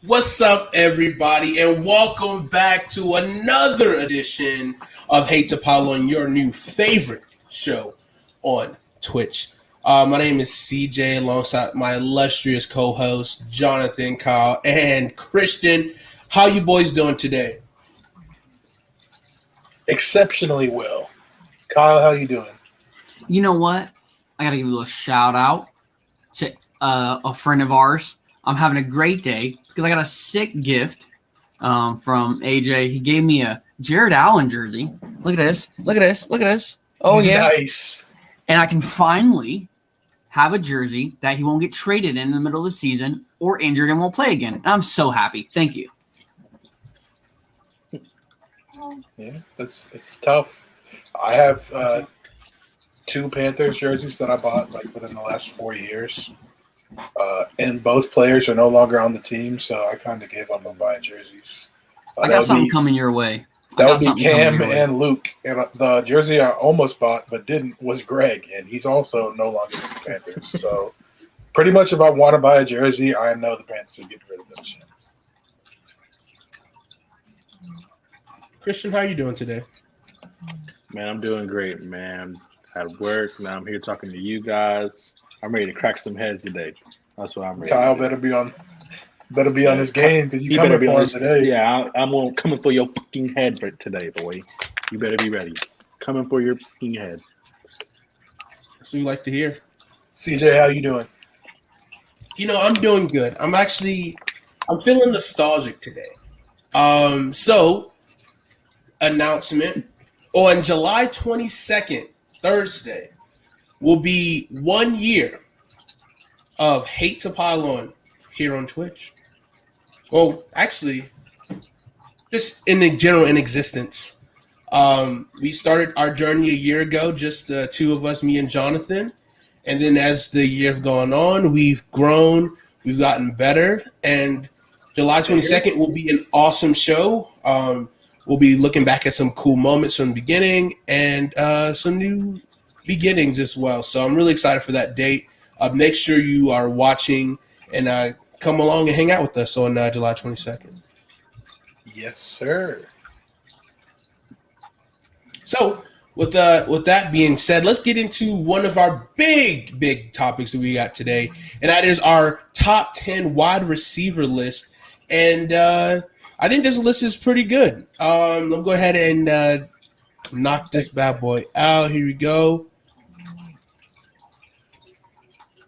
What's up, everybody, and welcome back to another edition of Hate to Pile on your new favorite show on Twitch. My name is CJ, alongside my illustrious co-host Jonathan, Kyle, and Christian. How you boys doing today? Exceptionally well. Kyle, how you doing? You know what? I got to give a little shout out to a friend of ours. I'm having a great day because I got a sick gift from AJ. He gave me a Jared Allen jersey. Look at this. Look at this. Look at this. Oh, yeah. Nice. And I can finally have a jersey that he won't get traded in the middle of the season or injured and won't play again. And I'm so happy. Thank you. Yeah, it's tough. I have two Panthers jerseys that I bought within the last 4 years. And both players are no longer on the team, so I kind of gave up on buying jerseys. I got something coming your way. That would be Cam and Luke. And the jersey I almost bought but didn't was Greg, and he's also no longer with the Panthers. So pretty much if I want to buy a jersey, I know the Panthers are getting rid of them shit. Christian, how you doing today? Man, I'm doing great, man. Had work. Now I'm here talking to you guys. I'm ready to crack some heads today. That's what I'm ready. Kyle better be on his game because you better coming be for on him his, today. Yeah, I'm coming for your fucking head for today, boy. You better be ready. Coming for your fucking head. That's what we like to hear. CJ, how you doing? I'm doing good. I'm feeling nostalgic today. So announcement on July 22nd, Thursday, will be 1 year of Hate to Pile On here on Twitch. Well, actually, just in general in existence. We started our journey a year ago, just the two of us, me and Jonathan. And then as the year's gone on, we've grown, we've gotten better. And July 22nd will be an awesome show. We'll be looking back at some cool moments from the beginning and some new beginnings as well. So I'm really excited for that date. Make sure you are watching and come along and hang out with us on July 22nd. Yes, sir. So with that being said, let's get into one of our big topics that we got today, and that is our top 10 wide receiver list. And I think this list is pretty good. Let me go ahead and knock this bad boy out. Here we go.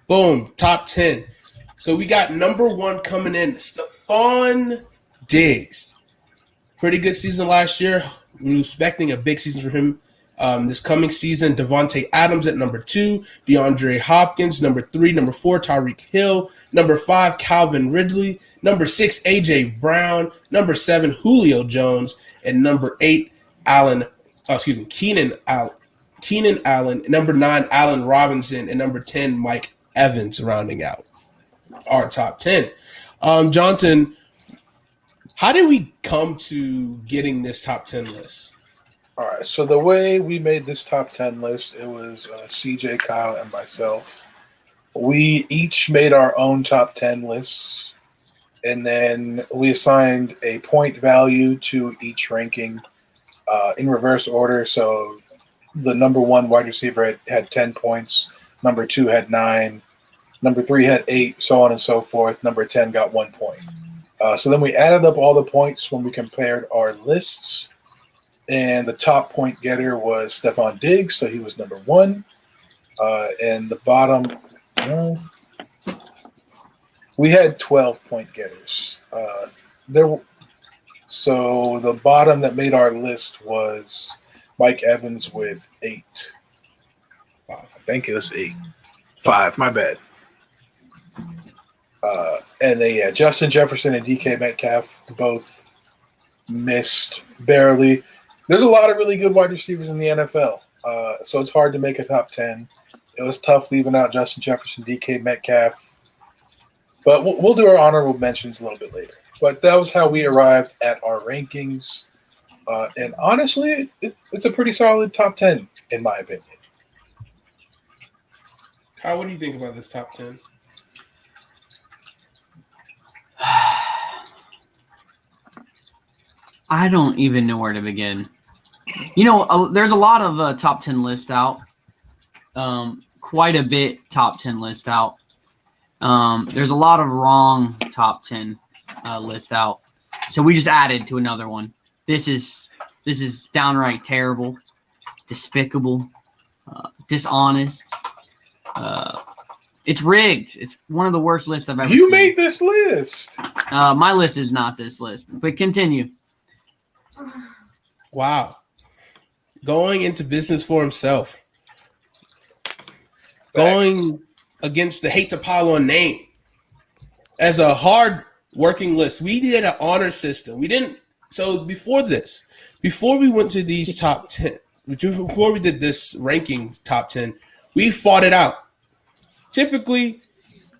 Boom, top 10. So we got number 1 coming in, Stephon Diggs. Pretty good season last year. We're expecting a big season for him this coming season. Devontae Adams at number 2. DeAndre Hopkins, number 3. Number 4, Tyreek Hill. Number 5, Calvin Ridley. Number 6, A.J. Brown. Number 7, Julio Jones. And number 8, Keenan Allen. Number 9, Allen Robinson. And number 10, Mike Evans, rounding out our top 10. Jonathan, how did we come to getting this top 10 list? All right, so the way we made this top 10 list, it was CJ, Kyle, and myself. We each made our own top 10 lists, and then we assigned a point value to each ranking in reverse order. So the number 1 wide receiver had 10 points, number 2 had 9, number 3 had 8, so on and so forth. Number 10 got 1 point. So then we added up all the points when we compared our lists, and the top point getter was Stephon Diggs, so he was number 1. And the bottom, we had 12 point getters. So the bottom that made our list was Mike Evans with 8. 5. I think it was 8. 5, my bad. And then, Justin Jefferson and DK Metcalf both missed barely. There's a lot of really good wide receivers in the NFL, so it's hard to make a top 10. It was tough leaving out Justin Jefferson, DK Metcalf. But we'll do our honorable mentions a little bit later. But that was how we arrived at our rankings. And honestly, it's a pretty solid top 10, in my opinion. Kyle, what do you think about this top 10? I don't even know where to begin. You know, there's a lot of top 10 lists out. Quite a bit top 10 list out. There's a lot of wrong top 10 list out. So we just added to another one. This is downright terrible, despicable, dishonest. It's rigged. It's one of the worst lists I've ever seen. You made this list. My list is not this list, but continue. Wow. Going into business for himself. Going against the hate to pile on name. As a hard working list, we did an honor system. We didn't. So before we went to these top 10, before we did this ranking top 10, we fought it out. Typically,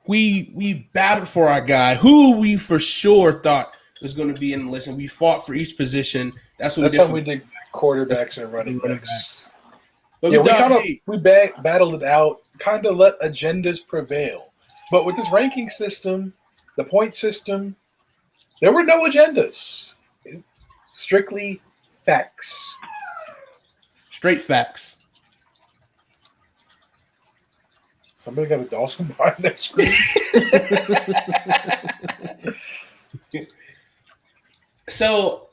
we battled for our guy who we for sure thought was going to be in the list, and we fought for each position. That's what we did quarterbacks and running backs. But we battled it out, kind of let agendas prevail. But with this ranking system, the point system, there were no agendas. Strictly facts. Straight facts. Somebody got a Dawson behind their screen. So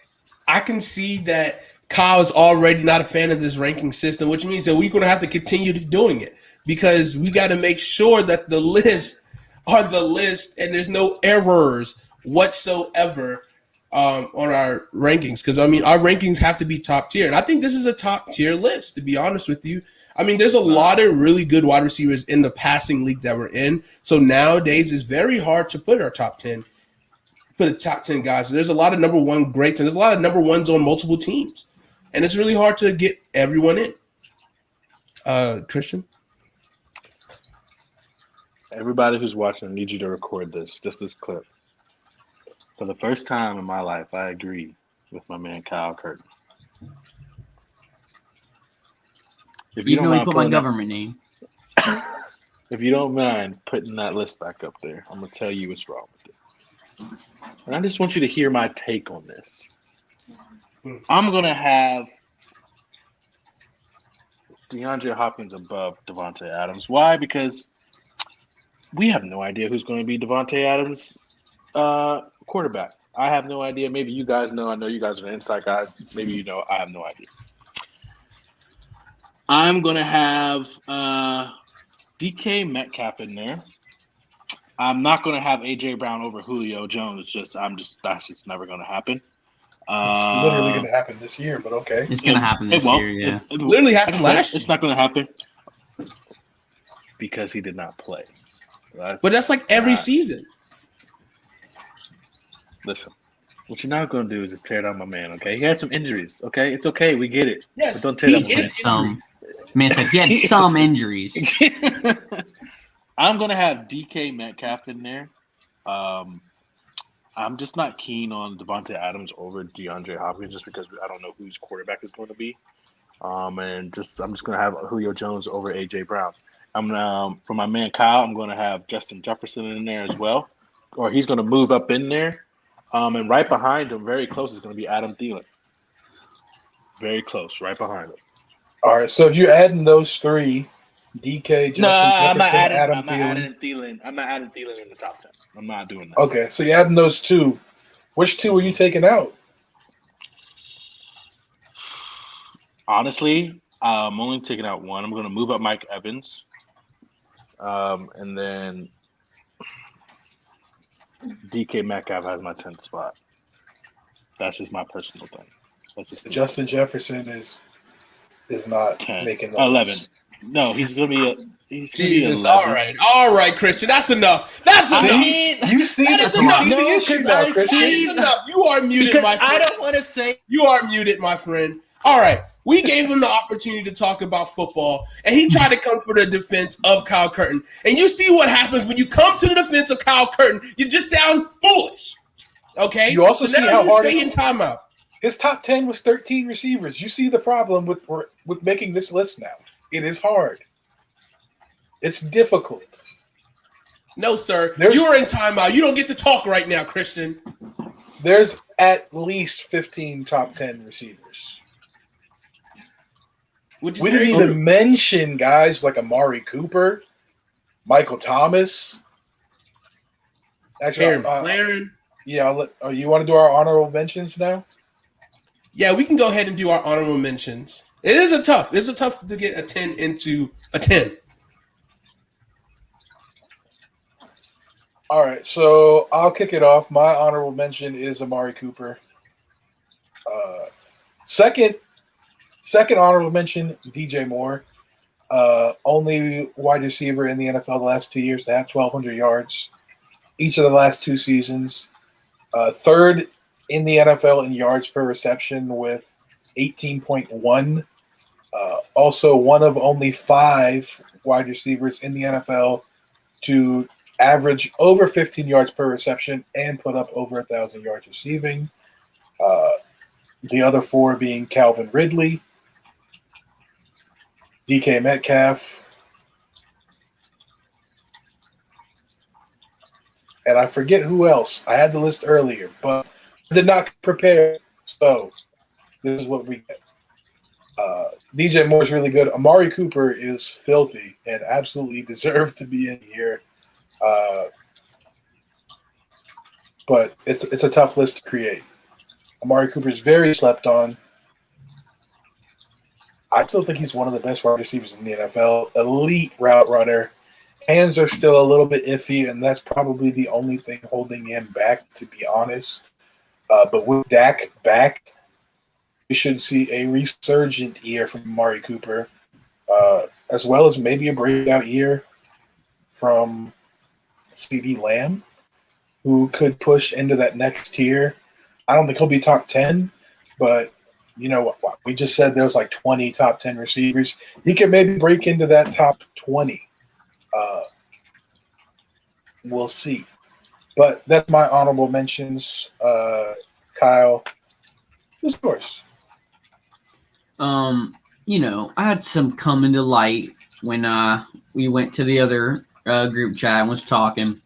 I can see that Kyle is already not a fan of this ranking system, which means that we're going to have to continue doing it because we got to make sure that the lists are the list and there's no errors whatsoever on our rankings. Because, I mean, our rankings have to be top tier. And I think this is a top tier list, to be honest with you. I mean, there's a lot of really good wide receivers in the passing league that we're in. So nowadays it's very hard to put our top 10 guys. There's a lot of number one greats and there's a lot of number ones on multiple teams. And it's really hard to get everyone in. Christian? Everybody who's watching, I need you to record this clip. For the first time in my life, I agree with my man Kyle Curtin. If you Even though he put my government name. If you don't mind putting that list back up there, I'm going to tell you what's wrong with it. And I just want you to hear my take on this. I'm going to have DeAndre Hopkins above Devontae Adams. Why? Because we have no idea who's going to be Devontae Adams' quarterback. I have no idea. Maybe you guys know. I know you guys are the inside guys. Maybe you know. I have no idea. I'm going to have DK Metcalf in there. I'm not going to have A.J. Brown over Julio Jones. That's just never going to happen. It's literally going to happen this year, but okay. It's going to happen this year, yeah. It literally happened last year. It's not going to happen because he did not play. But that's like every season. Listen, what you're not going to do is just tear down my man, okay? He had some injuries, okay? It's okay. We get it. Yes, but don't tear down my man. Man said he had some injuries. I'm going to have DK Metcalf in there. I'm just not keen on Devontae Adams over DeAndre Hopkins just because I don't know whose quarterback is going to be. I'm just going to have Julio Jones over A.J. Brown. For my man Kyle, I'm going to have Justin Jefferson in there as well. Or he's going to move up in there. And right behind him, very close, is going to be Adam Thielen. Very close, right behind him. All right, so if you're adding those three, DK, Justin Jefferson, Adam Thielen. I'm not adding Thielen in the top 10. I'm not doing that. Okay, so you're adding those two. Which two are you taking out? Honestly, I'm only taking out one. I'm going to move up Mike Evans. And then DK Metcalf has my 10th spot. That's just my personal thing. That's just Justin Jefferson is not 10. making the 11. list. No, he's going to be Jesus, all right, Christian. That's enough. That's enough. You see that is enough. the issue now, Christian. That is enough. You are muted, my friend. I don't want to say. You are muted, my friend. All right. We gave him the opportunity to talk about football, and he tried to come for the defense of Kyle Curtin. And you see what happens when you come to the defense of Kyle Curtin. You just sound foolish. Okay? You also see how hard stay in timeout. His top 10 was 13 receivers. You see the problem with making this list now. It is hard. It's difficult. No, sir. You are in timeout. You don't get to talk right now, Christian. There's at least 15 top 10 receivers. Which is We didn't very even true. mention guys like Amari Cooper, Michael Thomas. Terry Actually, McLaren. yeah, you want to do our honorable mentions now? Yeah, we can go ahead and do our honorable mentions. It's a tough to get a 10 into a 10. All right, so I'll kick it off. My honorable mention is Amari Cooper. Second honorable mention, DJ Moore. Only wide receiver in the NFL the last 2 years to have 1,200 yards each of the last 2 seasons. Third in the NFL in yards per reception with 18.1. Also, one of only 5 wide receivers in the NFL to average over 15 yards per reception and put up over 1,000 yards receiving. The other 4 being Calvin Ridley, DK Metcalf, and I forget who else. I had the list earlier, but I did not prepare. So this is what we get. DJ Moore is really good. Amari Cooper is filthy and absolutely deserved to be in here. But it's a tough list to create. Amari Cooper is very slept on. I still think he's one of the best wide receivers in the NFL. Elite route runner. Hands are still a little bit iffy, and that's probably the only thing holding him back, to be honest. But with Dak back, we should see a resurgent year from Amari Cooper, as well as maybe a breakout year from CeeDee Lamb, who could push into that next tier. I don't think he'll be top 10, but you know what? We just said there was like 20 top 10 receivers. He could maybe break into that top 20. We'll see. But that's my honorable mentions. Kyle, who's yours? I had some come into light when we went to the other group chat and was talking.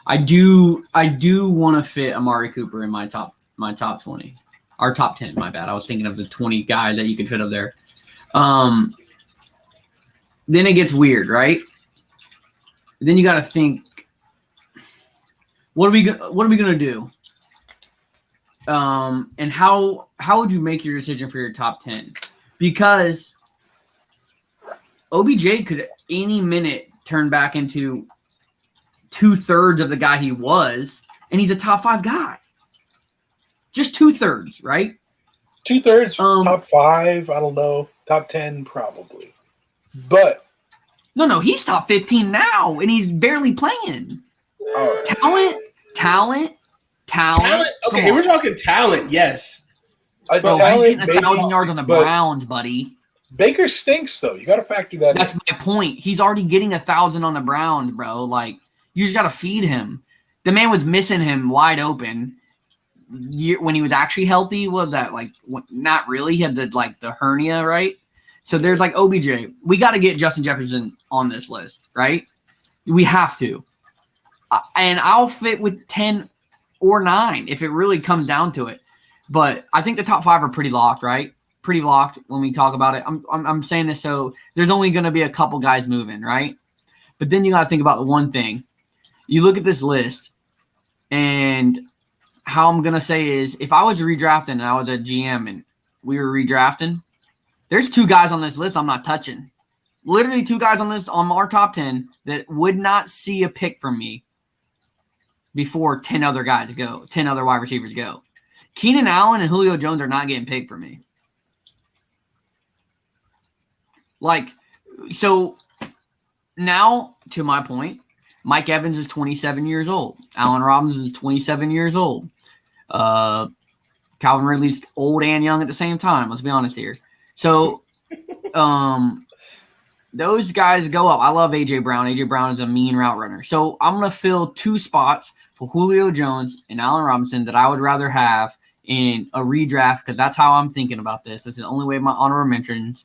I do want to fit Amari Cooper in my top 20. Or top 10, my bad. I was thinking of the 20 guys that you could fit up there. Then it gets weird, right? Then you got to think, what are we gonna do? And how would you make your decision for your top 10? Because OBJ could any minute turn back into 2/3 of the guy he was, and he's a top 5 guy. Just 2/3, right? 2/3, top 5, I don't know. Top 10, probably. But no, he's top 15 now, and he's barely playing. Talent. Okay, we're talking talent, yes. Bro, he's getting 1,000 yards on the Browns, buddy. Baker stinks, though. You got to factor that in. That's my point. He's already getting 1,000 on the Browns, bro. Like, you just got to feed him. The man was missing him wide open. When he was actually healthy, was that like not really? He had the hernia, right? So there's like OBJ. We got to get Justin Jefferson on this list, right? We have to. And I'll fit with 10 or 9 if it really comes down to it. But I think the top 5 are pretty locked, right? Pretty locked when we talk about it. I'm saying this so there's only going to be a couple guys moving, right? But then you got to think about the one thing. You look at this list, and how I'm going to say is if I was redrafting and I was a GM and we were redrafting, there's 2 guys on this list I'm not touching. Literally 2 guys on this on our top 10 that would not see a pick from me before 10 other guys go, 10 other wide receivers go. Keenan Allen and Julio Jones are not getting picked for me. So now, to my point, Mike Evans is 27 years old. Allen Robinson is 27 years old. Calvin Ridley's old and young at the same time. Let's be honest here. So those guys go up. I love A.J. Brown. A.J. Brown is a mean route runner. So I'm going to fill 2 spots for Julio Jones and Allen Robinson that I would rather have in a redraft because that's how I'm thinking about this. This is the only way my honorable mentions.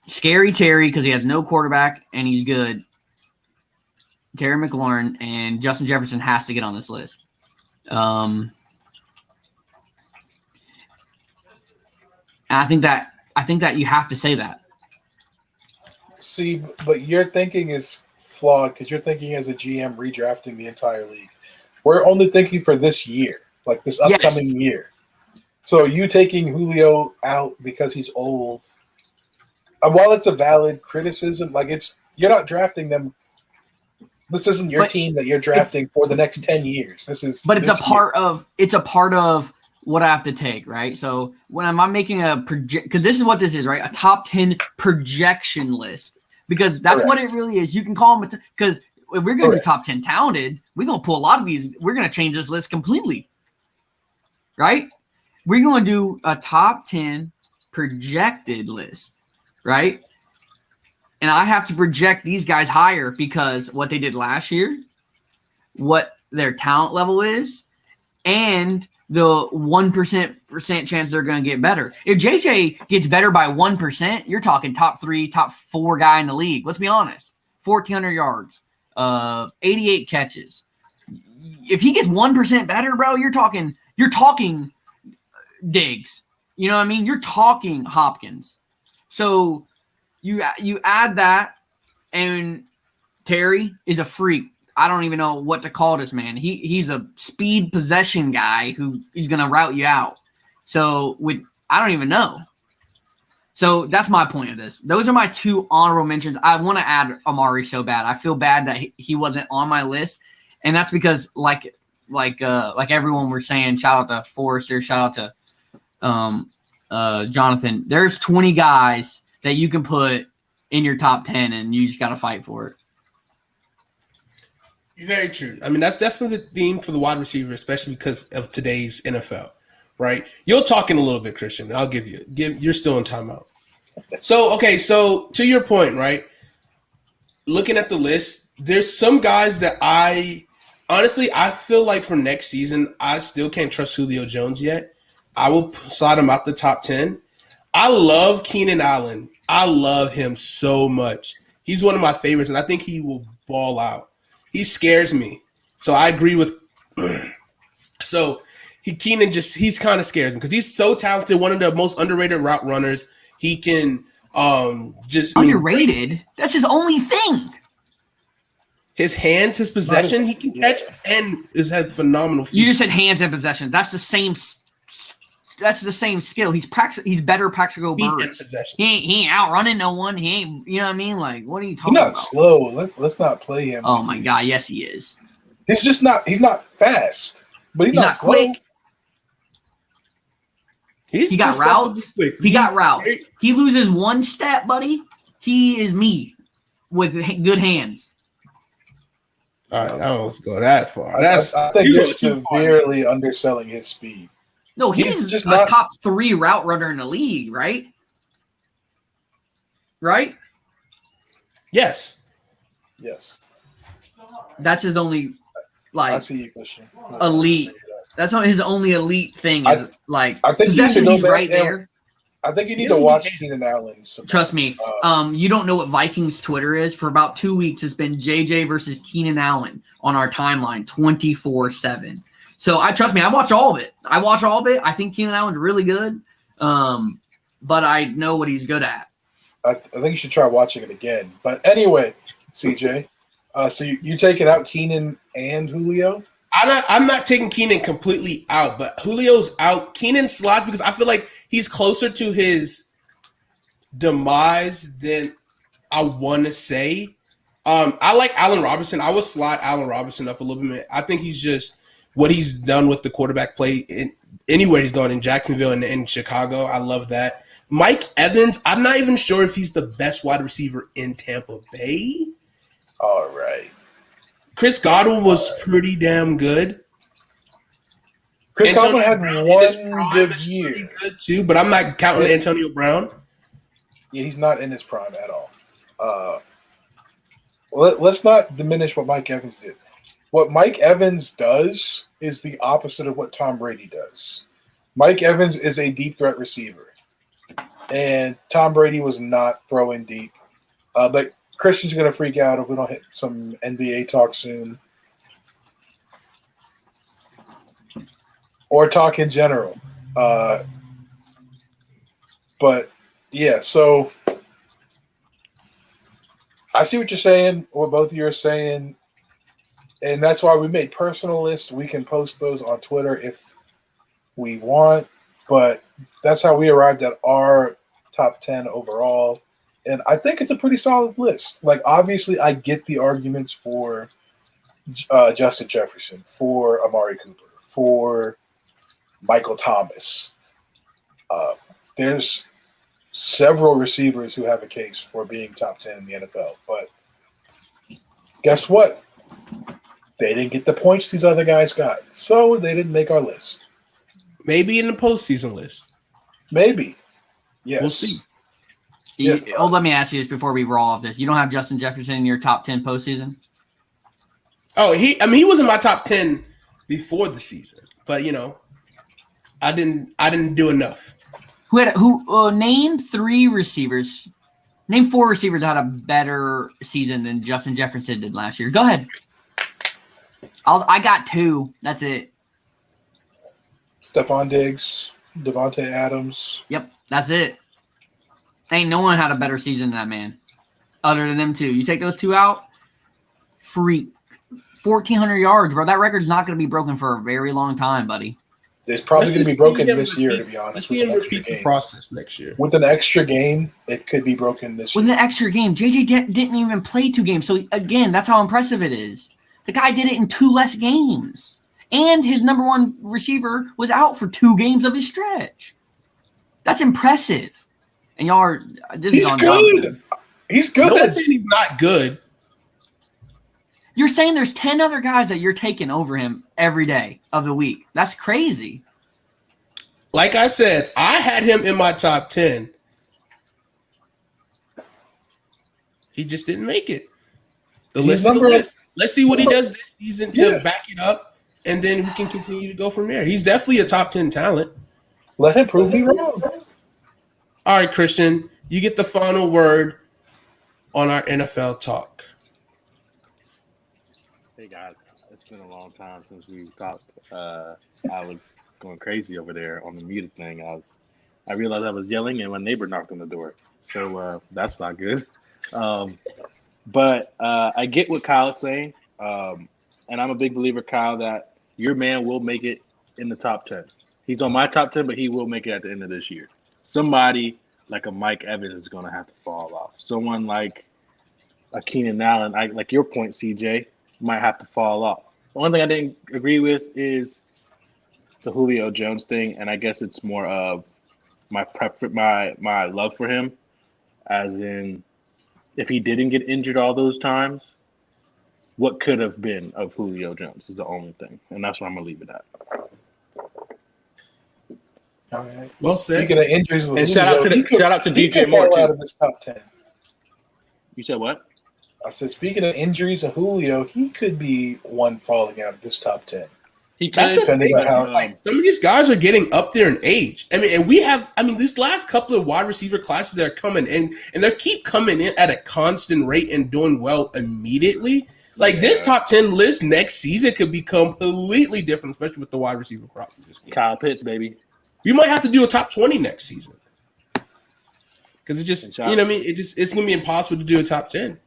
Scary Terry because he has no quarterback and he's good. Terry McLaurin and Justin Jefferson has to get on this list. I think that you have to say that. See, but your thinking is flawed because you're thinking as a GM redrafting the entire league. We're only thinking for this year, like this upcoming year. So you taking Julio out because he's old, while it's a valid criticism, like you're not drafting them. This isn't your team that you're drafting for the next 10 years. But it's a part of what I have to take, right? So when I'm making a project, because this is what this is, right? A top 10 projection list, because that's what it really is. You can call them because if we're going to do top 10 talented, we're going to pull a lot of these. We're going to change this list completely, right? We're going to do a top 10 projected list, right? And I have to project these guys higher because what they did last year, what their talent level is, and the 1% chance they're going to get better. If JJ gets better by 1%, you're talking top 3, top 4 guy in the league. Let's be honest. 1,400 yards, 88 catches. If he gets 1% better, bro, you're talking Diggs. You know what I mean? You're talking Hopkins. So you add that, and Terry is a freak. I don't even know what to call this man. He's a speed possession guy who is going to route you out. So I don't even know. So that's my point of this. Those are my 2 honorable mentions. I want to add Amari so bad. I feel bad that he wasn't on my list, and that's because like everyone was saying, shout out to Forrester, shout out to Jonathan. There's 20 guys that you can put in your top 10, and you just got to fight for it. Very true. I mean, that's definitely the theme for the wide receiver, especially because of today's NFL, right? You're talking a little bit, Christian. I'll give you're still in timeout. So to your point, right? Looking at the list, there's some guys that I feel like for next season, I still can't trust Julio Jones yet. I will slide him out the top 10. I love Keenan Allen. I love him so much. He's one of my favorites, and I think he will ball out. He scares me. So I agree with Keenan he's kind of scares me because he's so talented, one of the most underrated route runners. He can underrated. That's his only thing. His hands, his possession, he can catch and has phenomenal feet. You just said hands and possession. That's the same skill. He's better practical burst. He ain't outrunning no one. He ain't, you know what I mean? Like, what are you talking about? He's not slow. Let's not play him. Oh my God, yes he is. He's not fast, but he's not slow. Quick. He got routes. He loses one step, buddy. He is me with good hands. All right, I don't want to go that far. I think you're severely underselling his speed. No, he's just a top 3 route runner in the league, right? Right? Yes. That's his only I see you, Christian. Elite. That's not his only elite thing. I think possession, he's right there. I think you need to watch Keenan Allen. Trust me. You don't know what Vikings Twitter is. For about 2 weeks, it's been JJ versus Keenan Allen on our timeline 24/7. So trust me, I watch all of it. I think Keenan Allen's really good, but I know what he's good at. I think you should try watching it again. But anyway, CJ, so you taking out Keenan and Julio? I'm not taking Keenan completely out, but Julio's out. Keenan slides because I feel like he's closer to his demise than I want to say. I like Allen Robinson. I would slide Allen Robinson up a little bit. I think he's just what he's done with the quarterback play anywhere he's gone in Jacksonville and in Chicago. I love that. Mike Evans, I'm not even sure if he's the best wide receiver in Tampa Bay. All right. Chris Godwin was pretty damn good. Chris Godwin had one good year. Pretty good too, but I'm not counting Antonio Brown. Yeah, he's not in his prime at all. Let's not diminish what Mike Evans did. What Mike Evans does is the opposite of what Tom Brady does. Mike Evans is a deep threat receiver, and Tom Brady was not throwing deep. But Christian's going to freak out if we don't hit some NBA talk soon. or talk in general. But yeah, so I see what you're saying, what both of you are saying, and that's why we made personal lists. We can post those on Twitter if we want, but that's how we arrived at our top 10 overall. And I think it's a pretty solid list. Like, obviously, I get the arguments for Justin Jefferson, for Amari Cooper, for Michael Thomas. There's several receivers who have a case for being top 10 in the NFL. But guess what? They didn't get the points these other guys got. So they didn't make our list. Maybe in the postseason list. Maybe. Yes. We'll see. Yes. Let me ask you this before we roll off this. You don't have Justin Jefferson in your top 10 postseason? Oh, he was in my top 10 before the season. But, I didn't do enough. Name 4 receivers that had a better season than Justin Jefferson did last year. Go ahead. I got 2. That's it. Stephon Diggs, Devontae Adams. Yep, that's it. Ain't no one had a better season than that man, other than them 2. You take those 2 out, freak. 1,400 yards, bro. That record's not going to be broken for a very long time, buddy. It's probably going to be broken this year, to be honest. Let's see him repeat the process next year. With an extra game, it could be broken this year. With an extra game, JJ didn't even play 2 games. So, again, that's how impressive it is. The guy did it in 2 less games. And his number 1 receiver was out for 2 games of his stretch. That's impressive. And y'all are – He's good. He's good. No one's saying he's not good. You're saying there's 10 other guys that you're taking over him every day of the week. That's crazy. Like I said, I had him in my top 10. He just didn't make it. The list. Let's see what he does this season to back it up, and then we can continue to go from there. He's definitely a top 10 talent. Let him prove me wrong. All right, Christian, you get the final word on our NFL talk. Hey guys, it's been a long time since we talked. I was going crazy over there on the muted thing. I realized I was yelling, and my neighbor knocked on the door. So that's not good. But I get what Kyle's saying, and I'm a big believer, Kyle, that your man will make it in the top 10. He's on my top 10, but he will make it at the end of this year. Somebody like a Mike Evans is going to have to fall off. Someone like a Keenan Allen, like your point, CJ, might have to fall off. The one thing I didn't agree with is the Julio Jones thing, and I guess it's more of my love for him, as in if he didn't get injured all those times, what could have been of Julio Jones is the only thing, and that's where I'm gonna leave it at. All right. Well said. Speaking of injuries, And shout out to DJ Moore out too. of this top 10. You said what? I said, speaking of injuries of Julio, he could be one falling out of this top 10. He could. That's the thing. Like, some of these guys are getting up there in age. I mean, and these last couple of wide receiver classes that are coming in, and they keep coming in at a constant rate and doing well immediately. Like this top 10 list next season could be completely different, especially with the wide receiver crop. Kyle Pitts, baby. You might have to do a top 20 next season because it just, you know what I mean? It's going to be impossible to do a top 10.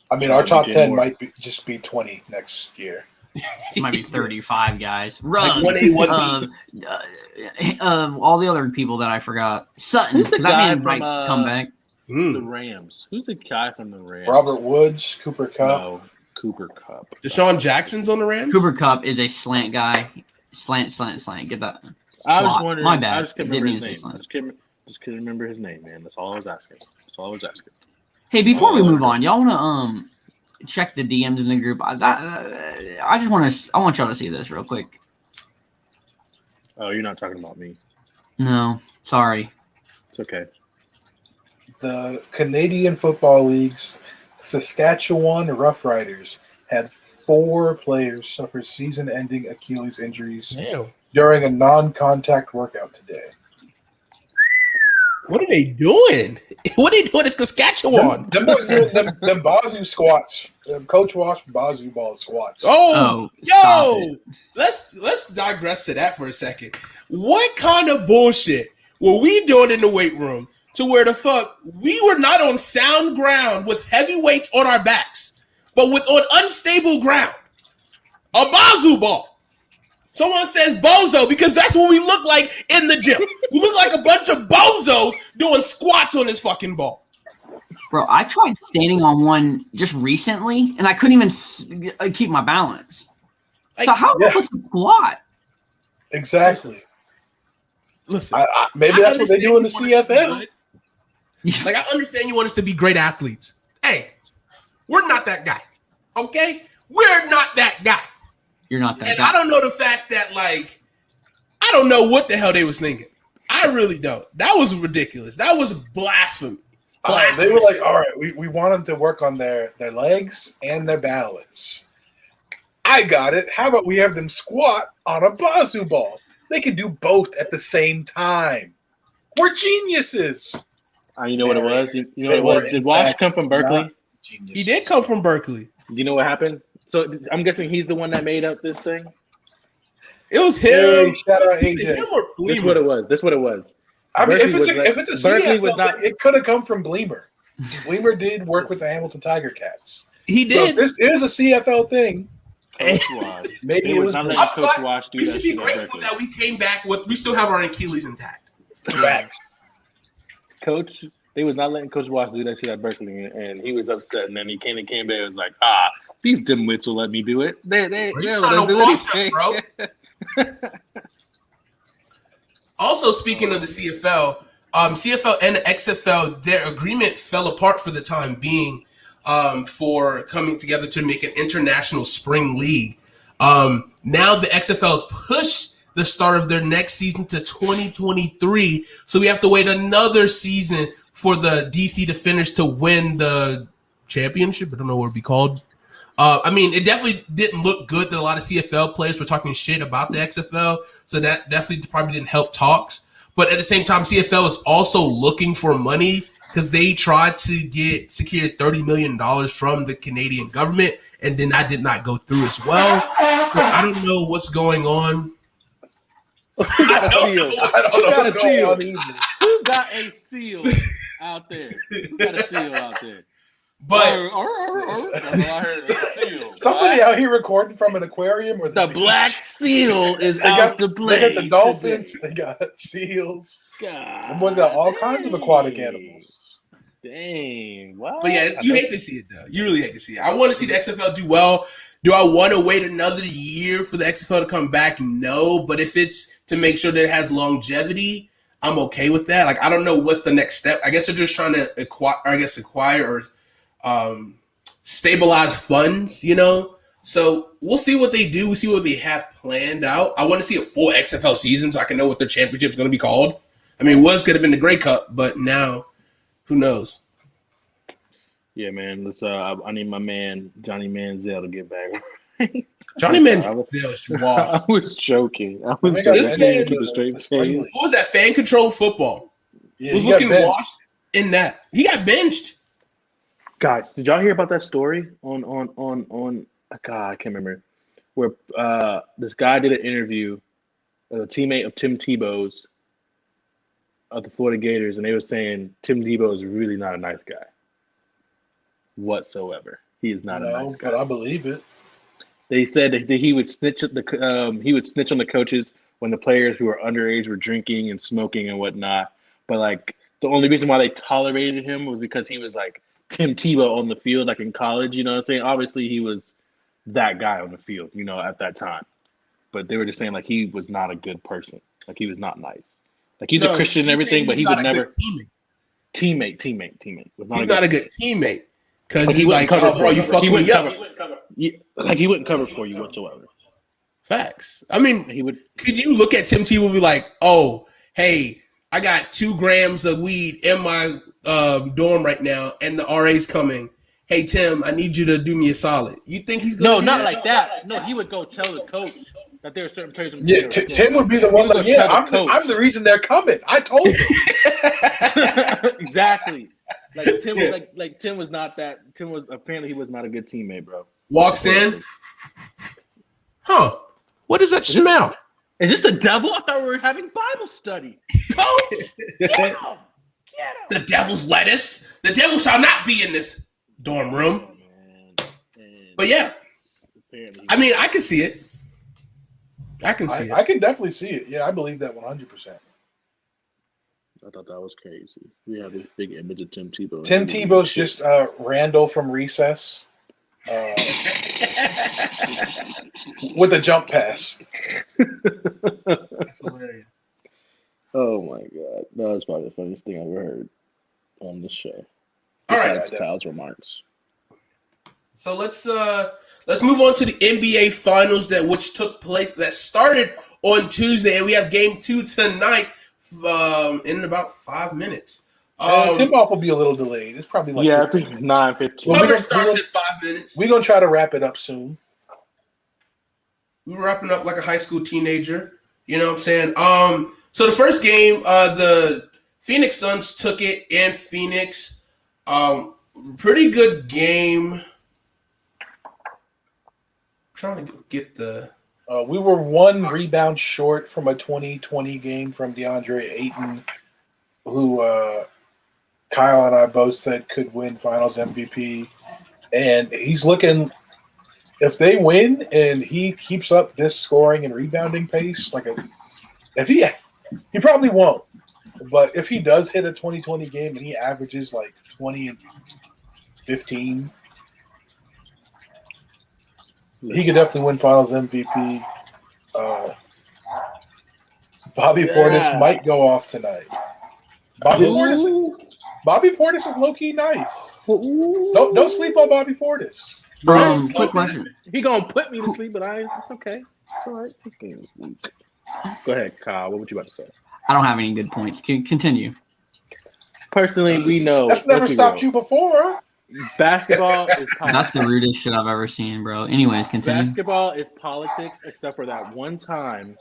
I mean, our top 10 might just be 20 next year. It might be 35 guys. Run. Like 1A, 1B. All the other people that I forgot. Sutton. Who's the That guy man from, might come back. The Rams. Who's the guy from the Rams? Robert Woods, Cooper Kupp. No, Cooper Kupp. Deshaun Jackson's on the Rams? Cooper Kupp is a slant guy. Slant. Get that. I was Slot. wondering. My bad. I just couldn't Didn't remember mean his to name. say Just couldn't remember his name, man. That's all I was asking. Hey, before we move on, y'all want to check the DMs in the group? I want y'all to see this real quick. Oh, you're not talking about me. No, sorry. It's okay. The Canadian Football League's Saskatchewan Roughriders had 4 players suffer season-ending Achilles injuries during a non-contact workout today. What are they doing? What are you doing in Saskatchewan? Them boys doing them Bazoo squats. Coach Wash Bazoo ball squats. Oh, stop yo, let's digress to that for a second. What kind of bullshit were we doing in the weight room to where the fuck we were not on sound ground with heavy weights on our backs, but on unstable ground? A Bazoo ball. Someone says bozo because that's what we look like in the gym. We look like a bunch of bozos doing squats on this fucking ball. Bro, I tried standing on one just recently, and I couldn't even keep my balance. So how was the squat? Exactly. Listen, maybe that's what they do in the CFL. Like, I understand you want us to be great athletes. Hey, we're not that guy. Okay? We're not that guy. You're not that and guy. I don't know the fact that, like, I don't know what the hell they was thinking. I really don't. That was ridiculous. That was blasphemy. They were like, all right, we want them to work on their legs and their balance. I got it. How about we have them squat on a Bazoo ball? They can do both at the same time. We're geniuses. You know what it was? You know what it was? Did Wash come from Berkeley? He did come from Berkeley. Do you know what happened? So I'm guessing he's the one that made up this thing? It was him. Hey, shout out AJ. This is what it was. This is what it was. I mean, Berkeley if it's a Berkeley CFL was not. it could have come from Gleamer. Gleamer did work with the Hamilton Tiger Cats. He So did. if this is a CFL thing. Coach Wash. Maybe They it was was not Berkeley. letting Coach Wash do We that should be shit at grateful Berkeley. that we came back with. We still have our Achilles intact. Facts. Coach, they was not letting Coach Wash do that shit at Berkeley, and he was upset. And then he came back and was like, these dimwits will let me do it. They let us do anything. Bro. Also, speaking of the CFL, CFL and the XFL, their agreement fell apart for the time being for coming together to make an international spring league. Now the XFL has pushed the start of their next season to 2023, so we have to wait another season for the DC to finish to win the championship. I don't know what it'd be called. I mean, it definitely didn't look good that a lot of CFL players were talking shit about the XFL, so that definitely probably didn't help talks. But at the same time, CFL is also looking for money because they tried to secure $30 million from the Canadian government, and then that did not go through as well. So I don't know what's going on. Who got a seal? Who got a seal out there? Who got a seal out there? But I heard a seal. Somebody out here recording from an aquarium or The beach. black seal is They out got, to play. they got the dolphins. They got seals. God, Them boys got all kinds of aquatic animals. Dang. What? But yeah, you hate to see it though. You really hate to see it. I want to see the XFL do well. Do I want to wait another year for the XFL to come back? No. But if it's to make sure that it has longevity, I'm okay with that. Like, I don't know what's the next step. I guess they're just trying to acquire or stabilize funds, you know? So we'll see what they do. We'll see what they have planned out. I want to see a full XFL season so I can know what their championship is going to be called. I mean, it was going to have been the Grey Cup, but now who knows? Yeah, man. Let's. I need my man Johnny Manziel to get back. Johnny Manziel. I was joking. I was They got joking. this Keep a straight face. What was that? Fan control football. Yeah, Was he got looking benched. washed in that. He got benched. Guys, did y'all hear about that story on God, I can't remember, where this guy did an interview, a teammate of Tim Tebow's of the Florida Gators, and they were saying Tim Tebow is really not a nice guy whatsoever. He is not a nice guy. But I believe it. They said that he would snitch on the coaches when the players who were underage were drinking and smoking and whatnot. But like the only reason why they tolerated him was because he was like Tim Tebow on the field, like in college. You know what I'm saying? Obviously, he was that guy on the field, you know, at that time. But they were just saying like he was not a good person. Like he was not nice. Like he's a Christian and everything, but he would never teammate. Was not He's a good, not a good teammate because Like, he he's wouldn't like, cover oh, bro, for you you. fucking He me wouldn't up. Like he wouldn't cover for you whatsoever. Facts. I mean, He would. could you look at Tim Tebow and be like, oh, hey, I got 2 grams of weed in my dorm right now, and the RA's coming. Hey, Tim, I need you to do me a solid. You think he's going to No, not like that. No, he would go tell the coach that there are certain players. Yeah, Tim would be the one like, yeah, I'm the reason they're coming. I told you. Exactly. Like Tim was like Tim was not that. Tim was apparently he was not a good teammate, bro. Walks in. Huh? What is that smell? Is this the devil? I thought we were having Bible study. Coach, get him! Get him! The devil's lettuce. The devil shall not be in this dorm room. Oh, man. But yeah, Apparently, I mean, I can see it. I can see I it. can definitely see it. Yeah, I believe that 100%. I thought that was crazy. We have this big image of Tim Tebow. Tim Tebow's just Randall from Recess with a jump pass. That's hilarious. Oh my god, that was probably the funniest thing I've ever heard on this show. All right. Besides Kyle's remarks. So let's move on to the NBA Finals which took place that started on Tuesday, and we have Game 2 tonight in about 5 minutes. Tip off will be a little delayed. It's probably like I 15 think minutes. 9:15. Well, Cover starts in 5 minutes. We're gonna try to wrap it up soon. We're wrapping up like a high school teenager. You know what I'm saying? So the first game, the Phoenix Suns took it in Phoenix. Pretty good game. Trying to get the. We were one rebound short from a 2020 game from DeAndre Ayton, who Kyle and I both said could win Finals MVP. And he's looking, if they win and he keeps up this scoring and rebounding pace, he probably won't. But if he does hit a 2020 game and he averages like 20 and 15, he could definitely win Finals MVP. Bobby Portis might go off tonight. Bobby Portis is low key nice. Don't sleep on Bobby Portis. Quick question. He gonna put me to sleep, but it's okay. It's all right. This game is weak. Go ahead, Kyle. What would you about to say? I don't have any good points. Continue. Personally, we know That's never stopped you before. Basketball is politics. That's the rudest shit I've ever seen, bro. Anyways, continue. Basketball is politics, except for that one time.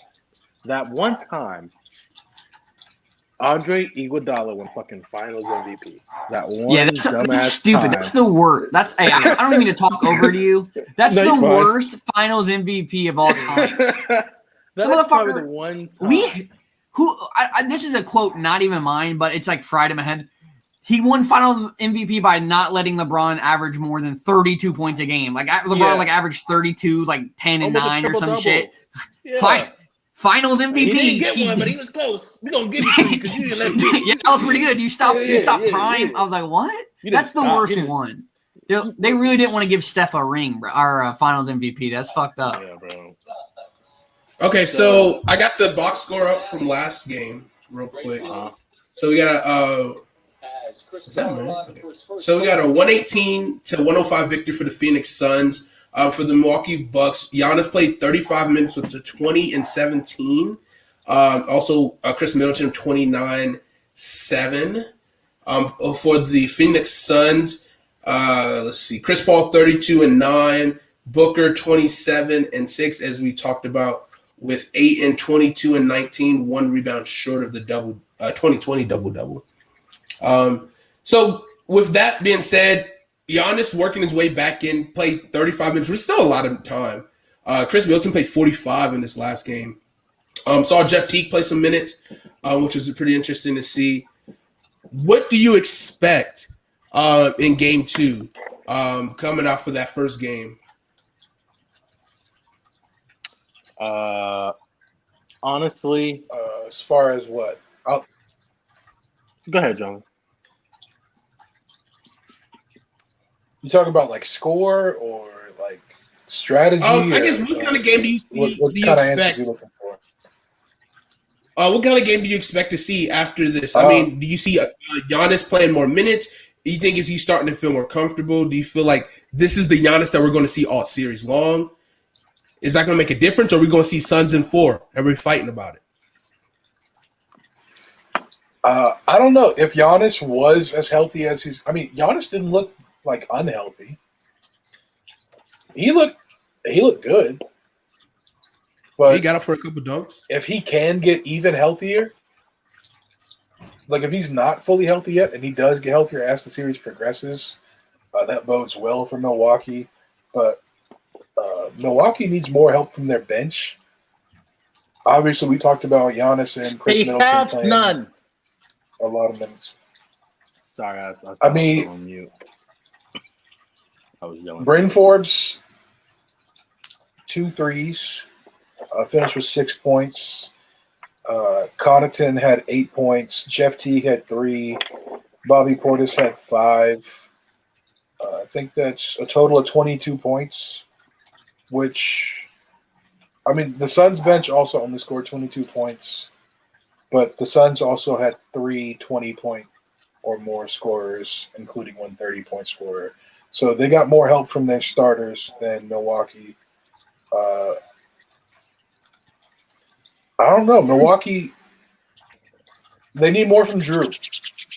Andre Iguodala won fucking Finals MVP. That one that's stupid. time. That's the worst. Hey, I don't even mean to talk over to you. That's No, the you're fine. worst Finals MVP of all time. That's probably the one time. This is a quote, not even mine, but it's like fried in my head. He won Finals MVP by not letting LeBron average more than 32 points a game. Like LeBron averaged 32, like 10 and Almost 9 or some triple-double. shit. Yeah. Finals MVP. He didn't get one, but he was close. We're gonna give it to you because you didn't let me. Yeah, that was pretty good. You stopped Prime. Yeah. I was like, what? You That's the didn't stop. worst one. They really didn't want to give Steph a ring, bro, our Finals MVP. That's fucked up. Yeah, bro. Okay, so I got the box score up from last game real quick. So we got a So we got a 118 to 105 victory for the Phoenix Suns. For the Milwaukee Bucks, Giannis played 35 minutes with the 20 and 17. Also, Chris Middleton 29-7. For the Phoenix Suns, let's see, Chris Paul 32-9, Booker 27-6, as we talked about, with 8 and 22 and 19, 1 rebound short of the 2020 double-double. So with that being said, Giannis working his way back in, played 35 minutes, which is still a lot of time. Chris Middleton played 45 in this last game. Saw Jeff Teague play some minutes, which was pretty interesting to see. What do you expect in Game 2 coming out for that first game? Honestly, as far as what? Go ahead, John. You talking about like score or like strategy? I guess what kind of game do you expect? What kind of game do you expect to see after this? I mean, do you see Giannis playing more minutes? Do you think is he starting to feel more comfortable? Do you feel like this is the Giannis that we're going to see all series long? Is that going to make a difference, or are we going to see Suns in 4 and we're fighting about it? I don't know if Giannis was as healthy as he's. I mean, Giannis didn't look like unhealthy. He looked good. But he got up for a couple dunks. if he can get even healthier, like if he's not fully healthy yet, and he does get healthier as the series progresses, that bodes well for Milwaukee. But Milwaukee needs more help from their bench. Obviously, we talked about Giannis and Chris They Middleton have playing none. a lot of minutes. Sorry, I I mean- on mute. I was yelling. Bryn Forbes, 2 threes, finished with 6 points. Connaughton had 8 points. Jeff Teague had 3. Bobby Portis had 5. I think that's a total of 22 points, which, I mean, the Suns bench also only scored 22 points, but the Suns also had 3 20-point or more scorers, including one 30-point scorer. So they got more help from their starters than Milwaukee. I don't know. Milwaukee, they need more from Drew.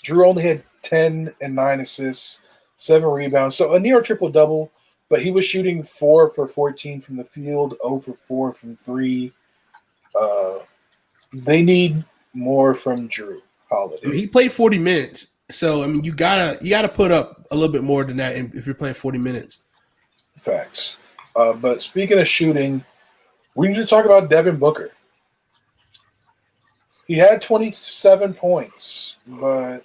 Drew only had 10 and 9 assists, 7 rebounds. So a near triple-double, but he was shooting 4 for 14 from the field, 0 for 4 from 3. They need more from Drew Holiday. I mean, he played 40 minutes, so I mean, you gotta put up a little bit more than that if you're playing 40 minutes. Facts. But speaking of shooting, we need to talk about Devin Booker. He had 27 points, but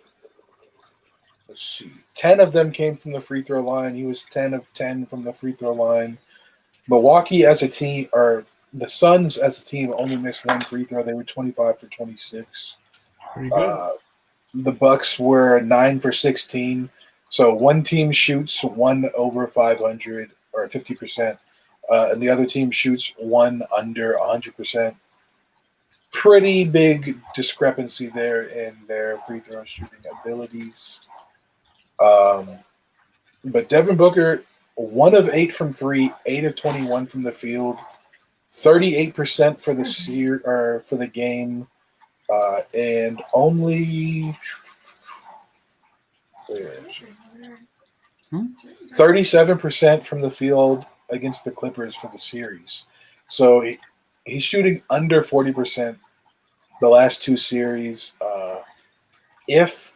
let's see. 10 of them came from the free throw line. He was 10 of 10 from the free throw line. Milwaukee as a team, or the Suns as a team, only missed 1 free throw. They were 25 for 26. Pretty good. The Bucks were 9 for 16. So one team shoots 1 over 500 or 50%, and the other team shoots 1 under 100%. Pretty big discrepancy there in their free throw shooting abilities. But Devin Booker, 1 of 8 from 3, 8 of 21 from the field, 38% for the game, and only 37% from the field against the Clippers for the series. So he's shooting under 40% the last 2 series. If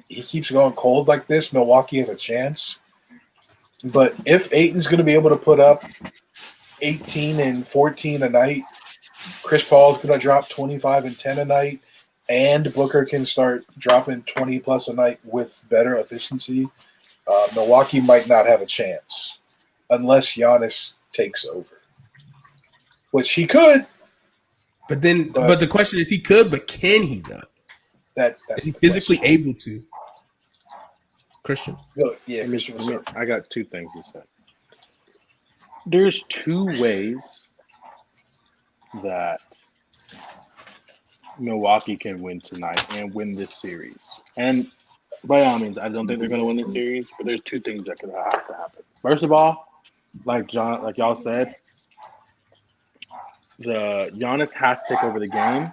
he keeps going cold like this, Milwaukee has a chance. But if Ayton's going to be able to put up 18 and 14 a night, Chris Paul's going to drop 25 and 10 a night, and Booker can start dropping 20 plus a night with better efficiency, Milwaukee might not have a chance unless Giannis takes over, which he could. But the question is, he could, but can he though? That's Is he the physically question. able to? Christian. Yeah, Christian was up. I got 2 things to say. There's 2 ways that Milwaukee can win tonight and win this series. And by all means, I don't think they're going to win this series, but there's 2 things that could have to happen. First of all, like y'all said, the Giannis has to take over the game,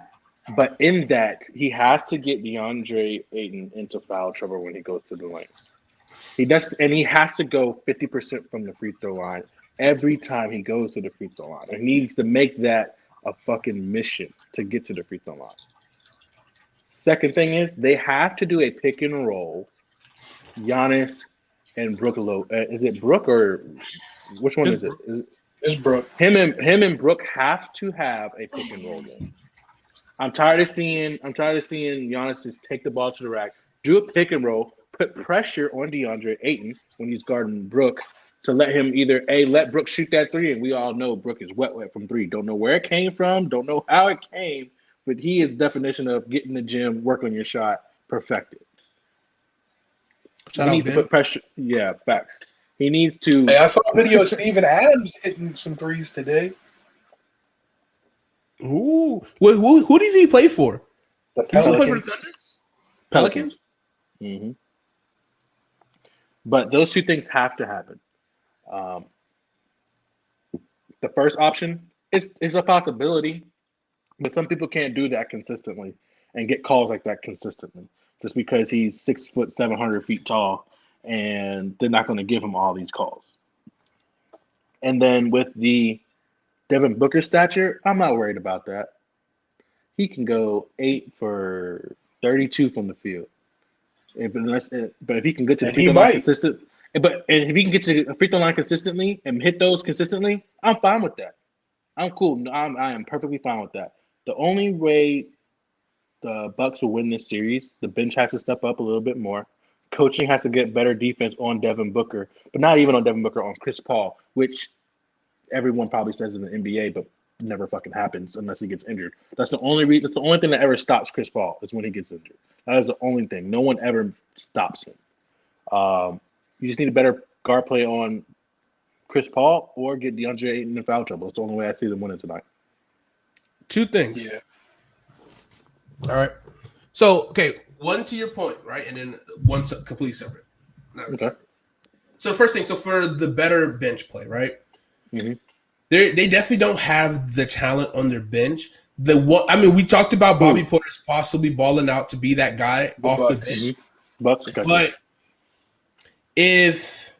but in that he has to get DeAndre Ayton into foul trouble when he goes to the lane. He has to go 50% from the free throw line every time he goes to the free throw line. And he needs to make that a fucking mission to get to the free throw line. Second thing is they have to do a pick and roll. Giannis and Brook. Is it Brook or which one is it? It's Brook. Him and Brook have to have a pick and roll game. I'm tired of seeing Giannis just take the ball to the rack, do a pick and roll, put pressure on DeAndre Ayton when he's guarding Brook to let him either let Brook shoot that 3, and we all know Brook is wet from 3. Don't know where it came from, don't know how it came, but he is definition of get in the gym, work on your shot, perfected. He needs to put pressure. Yeah, facts. He needs to. Hey, I saw a video of Steven Adams hitting some 3s today. Ooh, who does he play for? The He still play for Pelicans. the Thunder? Pelicans? Mm-hmm. But those 2 things have to happen. The first option is a possibility, but some people can't do that consistently and get calls like that consistently just because he's 6 foot 700 feet tall, and they're not going to give him all these calls. And then with the Devin Booker stature, I'm not worried about that. He can go 8 for 32 from the field. But if he can get to the And free he throw line might. consistent, and if he can get to the free throw line consistently and hit those consistently, I'm fine with that. I'm cool. I am perfectly fine with that. The only way the Bucks will win this series, the bench has to step up a little bit more. Coaching has to get better defense on Devin Booker, but not even on Devin Booker, on Chris Paul, which everyone probably says in the NBA, but never fucking happens unless he gets injured. That's the only That's the only thing that ever stops Chris Paul is when he gets injured. That is the only thing. No one ever stops him. You just need a better guard play on Chris Paul or get DeAndre Ayton in foul trouble. It's the only way I see them winning tonight. Two things. Yeah. All right. So, okay, one to your point, right? And then one completely separate. Okay. So, first thing, so for the better bench play, right? Mm-hmm. They definitely don't have the talent on their bench. We talked about Bobby Portis possibly balling out to be that guy off the bench. Mm-hmm. Bucks, okay. But if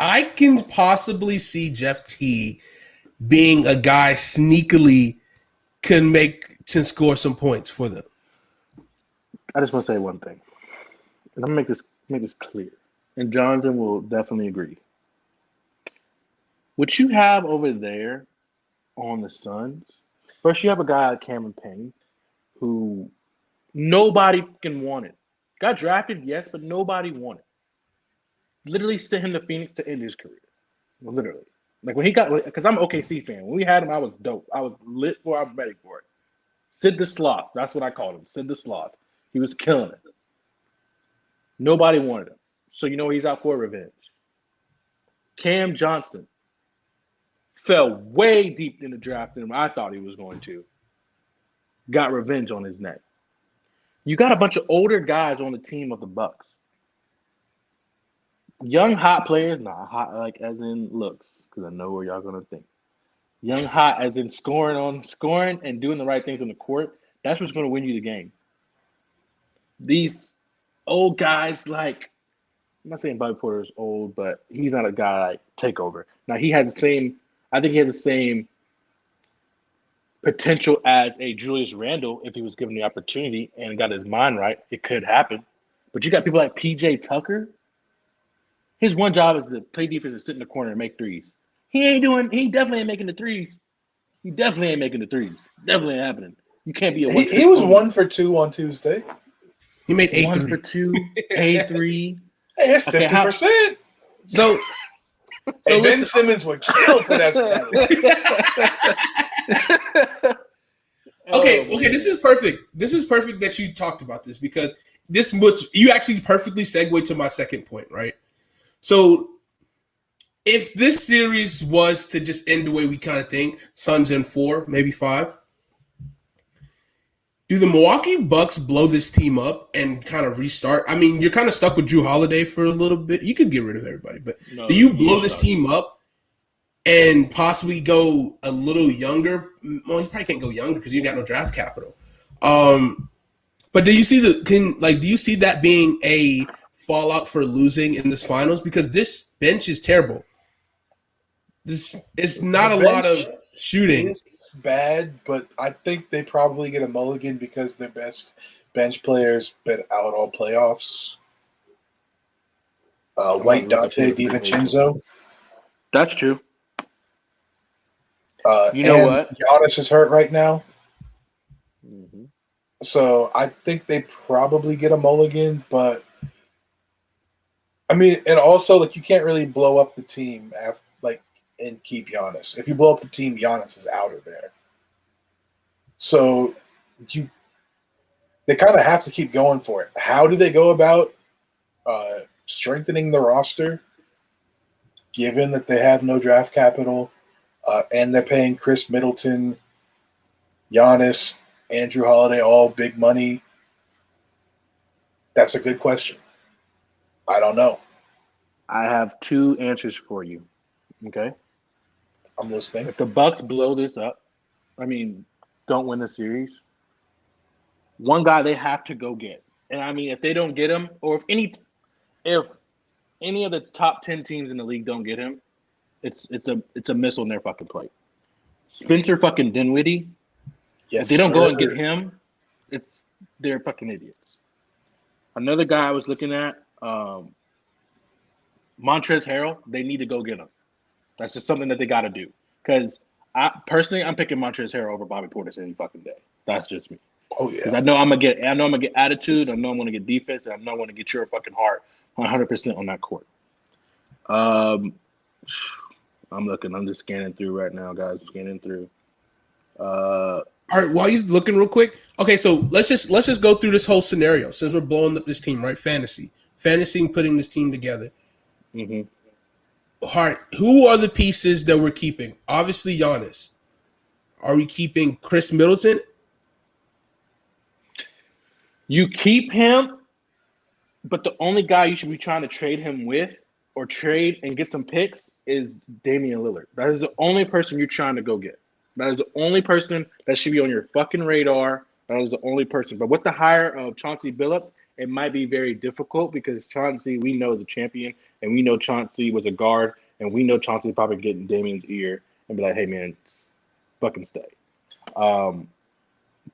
I can possibly see Jeff T being a guy sneakily can score some points for them. I just want to say one thing, and I'm gonna make this clear, and Jonathan will definitely agree. What you have over there on the Suns, first you have a guy like Cameron Payne, who nobody can want it. Got drafted, yes, but nobody wanted. Literally sent him to Phoenix to end his career. Literally. Like when he got, because I'm an OKC fan. When we had him, I was dope. I was lit for it. I was ready for it. Sid the Sloth. That's what I called him. Sid the Sloth. He was killing it. Nobody wanted him. So you know he's out for revenge. Cam Johnson fell way deep in the draft than I thought he was going to. Got revenge on his neck. You got a bunch of older guys on the team of the Bucks. Young hot players, not hot like as in looks, because I know where y'all gonna think. Young hot as in scoring and doing the right things on the court. That's what's gonna win you the game. These old guys, like I'm not saying Bobby Porter is old, but he's not a guy like takeover. Now he has the same. I think he has the same potential as a Julius Randle if he was given the opportunity and got his mind right. It could happen, but you got people like PJ Tucker. His one job is to play defense and sit in the corner and make threes. He definitely ain't making the threes. He definitely ain't making the threes. Definitely ain't happening. You can't be a one. He was 1 for 2 on Tuesday. He made 8 1 for 2, 8-3. Hey, that's 50%. So Ben Simmons would kill for that stat. Okay, this is perfect. This is perfect that you talked about this because you actually perfectly segue to my second point, right? So if this series was to just end the way we kind of think, Suns in 4, maybe 5, do the Milwaukee Bucks blow this team up and kind of restart? I mean, you're kind of stuck with Jrue Holiday for a little bit. You could get rid of everybody, but do you blow this team up and possibly go a little younger? Well, you probably can't go younger because you got no draft capital. But do you see do you see that being a fallout for losing in this finals? Because this bench is terrible. It's not a lot of shooting. It's bad, but I think they probably get a mulligan because their best bench player's been out all playoffs. White Dante DiVincenzo. That's true. You know what? Giannis is hurt right now. Mm-hmm. So I think they probably get a mulligan, but I mean, and also like you can't really blow up the team and keep Giannis. If you blow up the team, Giannis is out of there. So they kind of have to keep going for it. How do they go about strengthening the roster, given that they have no draft capital and they're paying Chris Middleton, Giannis, Andrew Holiday all big money? That's a good question. I don't know. I have 2 answers for you. Okay? I'm listening. If the Bucks blow this up, don't win the series, one guy they have to go get. And I mean, if they don't get him, or if any of the top 10 teams in the league don't get him, it's a missile in their fucking plate. Spencer fucking Dinwiddie Yes, If they don't go and sir. get him, they're fucking idiots. Another guy I was looking at, Montrezl Harrell. They need to go get him. That's just something that they got to do. Because I'm picking Montrezl Harrell over Bobby Portis any fucking day. That's just me. Oh Because yeah. I know I'm gonna get attitude. I know I'm gonna get defense, and I know I'm gonna get your fucking heart 100% on that court. I'm looking. I'm just scanning through right now, guys. Scanning through. All right, while you looking real quick, okay, so let's just go through this whole scenario since we're blowing up this team, right? Fantasy and putting this team together. Mhm. All right, who are the pieces that we're keeping? Obviously, Giannis. Are we keeping Chris Middleton? You keep him, but the only guy you should be trying to trade him with or trade and get some picks is Damian Lillard. That is the only person you're trying to go get. That is the only person that should be on your fucking radar. That is the only person. But with the hire of Chauncey Billups, it might be very difficult because Chauncey, we know, is a champion, and we know Chauncey was a guard, and we know Chauncey probably getting Damian's ear and be like, hey, man, fucking stay.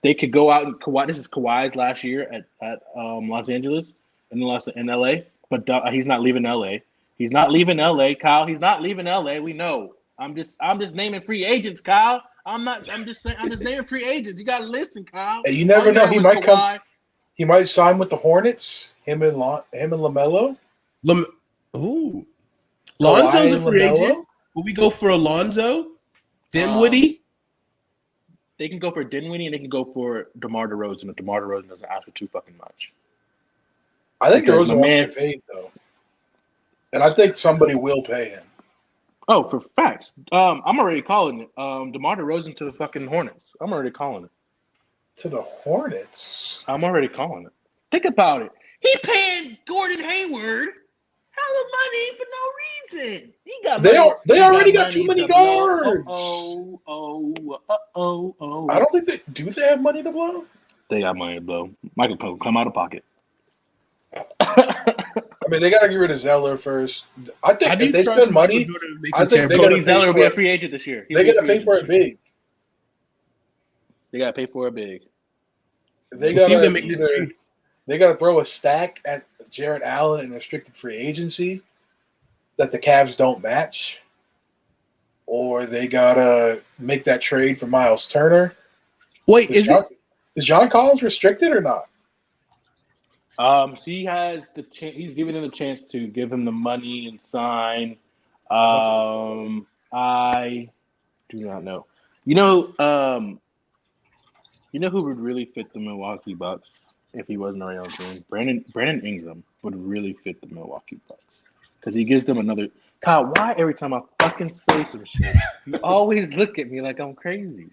They could go out and Kawhi. This is Kawhi's last year at Los Angeles in LA, but he's not leaving LA. He's not leaving LA, Kyle. He's not leaving LA. We know. I'm just naming free agents, Kyle. I'm just naming free agents. You gotta listen, Kyle. And you never know. He might Kawhi. come. He might sign with the Hornets. Him and LaMelo. Ooh, Lonzo's a free LaMelo? agent. Will we go for Alonzo? Dinwiddie? They can go for Dinwiddie and they can go for DeMar DeRozan if DeMar DeRozan doesn't ask for too fucking much. I think Because DeRozan wants to get paid though, and I think somebody will pay him. Oh, for facts. I'm already calling it. DeMar DeRozan to the fucking Hornets. I'm already calling it. To the Hornets. I'm already calling it. Think about it. He paying Gordon Hayward hella money for no reason. He got They money. they He already got too money many to blow. guards. I don't think they do. They have money to blow. They got money to blow. Michael Pope, come out of pocket. I mean, they got to get rid of Zeller first. I think How do if you they trust spend Michael money, Jordan to make I you think they Tampa? gotta Cody Zeller will be for a it. free agent this year. they got to pay for it big. They got to pay for it big. They We'll see if got they make the trade. they got to throw a stack at Jarrett Allen in restricted free agency that the Cavs don't match, or they got to make that trade for Miles Turner. Wait, is John Collins restricted or not? He has the chance. He's giving him the chance to give him the money and sign. I do not know. You know who would really fit the Milwaukee Bucks if he wasn't already on the team? Brandon Ingram would really fit the Milwaukee Bucks because he gives them another. Kyle, why every time I fucking say some shit, you always look at me like I'm crazy?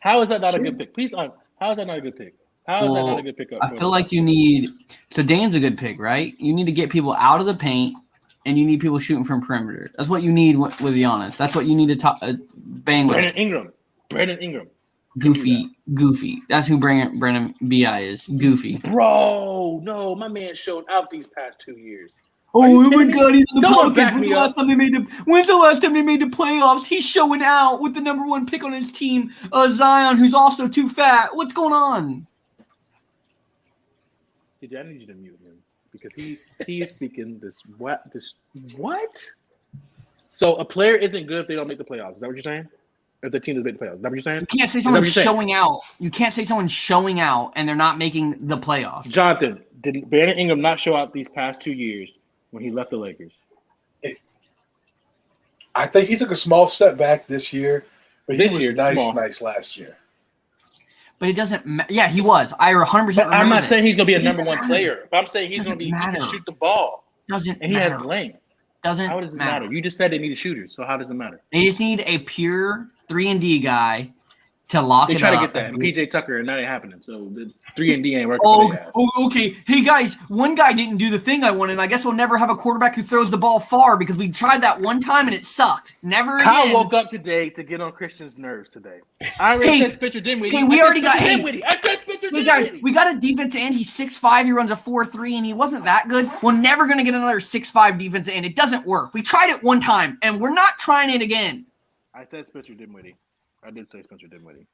How is that not a good pick? Please, how is that not a good pick? How is that not a good pickup? I feel like you need – so Dame's a good pick, right? You need to get people out of the paint, and you need people shooting from perimeter. That's what you need with Giannis. That's what you need to bang with. Brandon Ingram. Goofy. That's who Brandon B.I. is. Goofy. Bro, no, my man showed out these past 2 years. Oh my God, he's in the Someone Pelicans. back When's me the up. last time they made the playoffs? He's showing out with the number one pick on his team, Zion, who's also too fat. What's going on? I need you to mute him because he is speaking this what? So a player isn't good if they don't make the playoffs. Is that what you're saying? If the team doesn't make the playoffs, is that what you're saying? You can't say someone's showing out. You can't say someone's showing out and they're not making the playoffs. Jonathan, did Brandon Ingram not show out these past 2 years when he left the Lakers? I think he took a small step back this year, but he This was year, small. nice last year. But it doesn't matter. Yeah, he was. I 100% remember I'm not this. saying he's going to be a It number doesn't one matter. player, but I'm saying he's Doesn't going to be he matter. can shoot the ball Doesn't and he matter. has length. Doesn't How does it matter. matter? You just said they need a shooter, so how does it matter? They just need a pure 3-and-D guy to lock They it try up. to get that PJ Tucker, and that ain't happening. So the 3-and-D ain't working. Okay. Hey, guys, one guy didn't do the thing I wanted, and I guess we'll never have a quarterback who throws the ball far because we tried that one time and it sucked. Never Kyle again. woke up today to get on Christian's nerves today. I already said Spencer Dinwiddie. Hey, we already got – Dinwiddie. I said Spencer Hey, Dinwiddie. guys, we got a defensive end. He's 6'5". He runs a 4.3, and he wasn't that good. We're never going to get another 6'5" defensive end. It doesn't work. We tried it one time, and we're not trying it again. I said Spencer Dinwiddie. I did say Spencer Dinwiddie.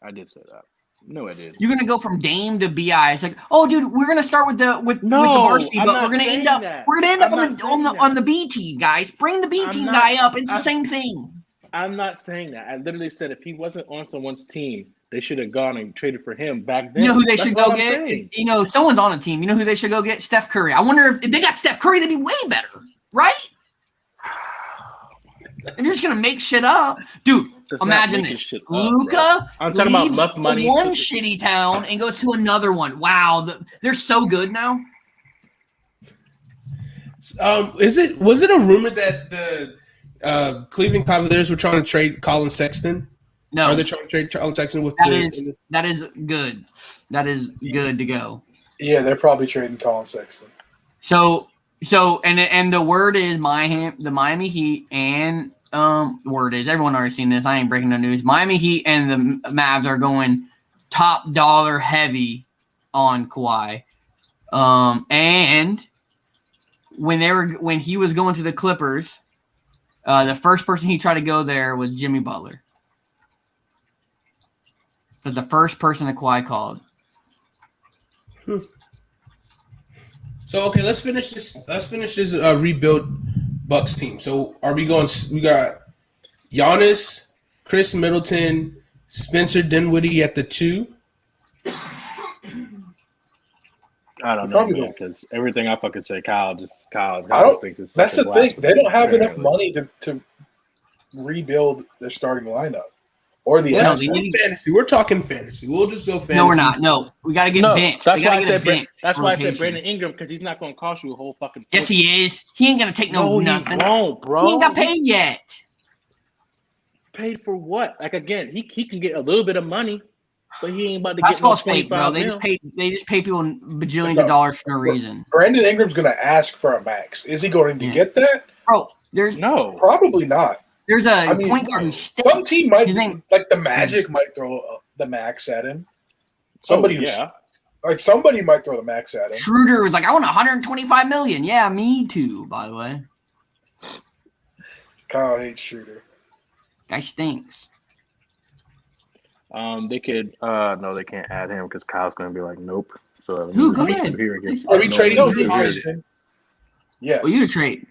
I did say that. No, I did. You're gonna go from Dame to Bi. It's like, oh, dude, we're gonna start with the No, varsity, I'm but not we're gonna saying end up that. we're gonna end I'm up not on the saying that. on the B team, guys. Bring the B I'm team not- guy up. It's the I'm- same thing. I'm not saying that. I literally said if he wasn't on someone's team, they should have gone and traded for him back then. You know who they That's should all go I'm get? saying. You know, someone's on a team. You know who they should go get? Steph Curry. I wonder if they got Steph Curry, they'd be way better, right? If you're just gonna make shit up, dude. That's not Imagine making this: shit up, bro. Luka I'm talking about leaves enough money one to- shitty town and goes to another one. Wow, they're so good now. Was it a rumor that the Cleveland Cavaliers were trying to trade Colin Sexton? No, Are they trying to trade Colin Sexton with that is good. That is good to go. Yeah, they're probably trading Colin Sexton. So and the word is the Miami Heat and word is everyone already seen this. I ain't breaking the news. Miami Heat and the Mavs are going top dollar heavy on Kawhi. And when he was going to the Clippers, the first person he tried to go there was Jimmy Butler. That's the first person that Kawhi called. So okay, let's finish this. Rebuild Bucks team. So are we going? We got Giannis, Chris Middleton, Spencer Dinwiddie at the 2. I don't know, Probably man, don't. because everything I fucking say, Kyle I just don't- thinks it's That's the fucking thing. They don't have enough blasphemy. money to rebuild their starting lineup or the Well, assets. they- fantasy. We're talking fantasy. We'll just go fantasy. No, we're not. No, we got to get No, bench. that's We gotta why I get a said bench that's why I said rotation. Brandon Ingram, because he's not going to cost you a whole fucking. Yes, he is. He ain't gonna take No, nothing. he won't, bro. He ain't got paid yet. Paid for what? Like again, he can get a little bit of money, but he ain't about to Basketball's get no fake, bro. 25 They just pay people bajillions No. of dollars for no reason, Brandon Ingram's going to ask for a max. Is he going to Yeah. get that? bro. There's No, Probably not. a mean, point guard who stinks. Some team might, His name, like the Magic, might throw the max at him. Somebody, yeah. somebody might throw the max at him. Schroeder was like, I want 125 million. Yeah, me too. By the way, Kyle hates Shooter. guy stinks. They could. No, they can't add him because Kyle's going to be like, nope. So Who? Go repeat ahead. here again. Are we trading No, Drew he Holiday? hates him. Yes. Well, you trade.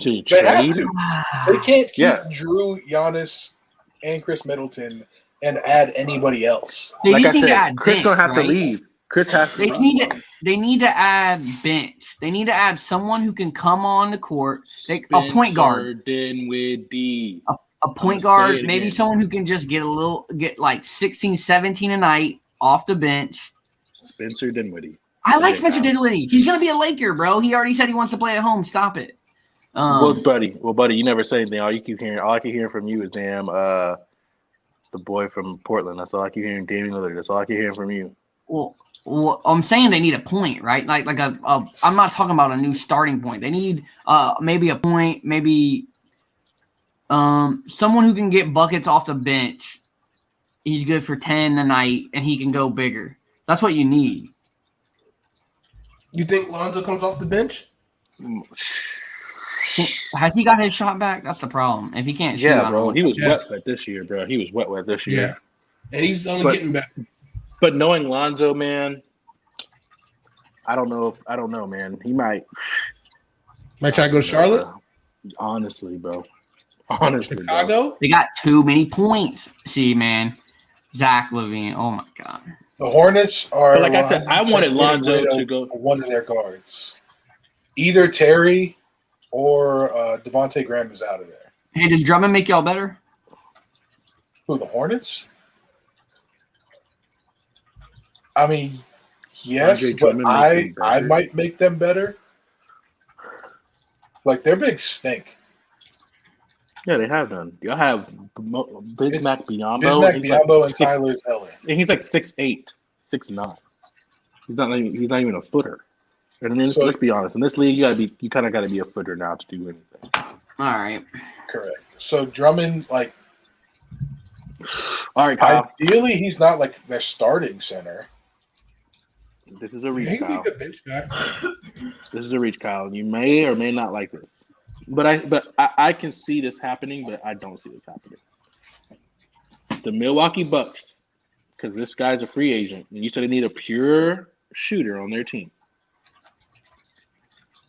So you They have trade? to. They can't keep Yeah. Drew, Giannis, and Chris Middleton and add anybody else. They Like I just need to said, add Chris bench, gonna have right? to leave. Chris has to. They leave. need to add bench. They need to add someone who can come on the court. A point guard. Spencer Dinwiddie. A point I'ma say guard, it maybe again. someone who can just get like 16, 17 a night off the bench. Spencer Dinwiddie. I like Yeah, Spencer Kyle. Dinwiddie. He's gonna be a Laker, bro. He already said he wants to play at home. Stop it. Well, buddy, you never say anything. All I keep hearing from you is damn the boy from Portland. That's all I keep hearing. Damian Lillard. That's all I keep hearing from you. well, I'm saying they need a point, right? Like I'm not talking about a new starting point. They need maybe a point, maybe someone who can get buckets off the bench. He's good for 10 a night, and he can go bigger. That's what you need. You think Lonzo comes off the bench? Has he got his shot back? That's the problem. If he can't shoot, I Yeah, don't bro. know. He was Yes. wet this year, bro. He was wet this year. Yeah. And he's only But- getting back. But knowing Lonzo, man, I don't know, man. He might Might try to go to Charlotte, Honestly, bro. Honestly, bro. Chicago. They got too many points. See, man. Zach LaVine. Oh my God. The Hornets are. But like I said, I wanted Lonzo getting rid to of go. one of their guards. Either Terry or Devontae Graham is out of there. Hey, does Drummond make y'all better? Who, the Hornets? I mean, yes, Andre but Drummond makes them I better. might make them better. Like, their big stink. Yeah, they have done. Y'all have Bismack Biyombo. Bismack He's like Biyombo and six- Tyler Zeller. And he's like 6'8", 6'9". He's not even a footer. And then So- let's be honest. In this league, you kind of got to be a footer now to do anything. All right. Correct. So Drummond, like, All right, Kyle. ideally, he's not like their starting center. This is a He reach, can be Kyle. a good bench guy. This is a reach, Kyle. You may or may not like this, but I can see this happening, but I don't see this happening. the Milwaukee Bucks, because this guy's a free agent, and you said they need a pure shooter on their team.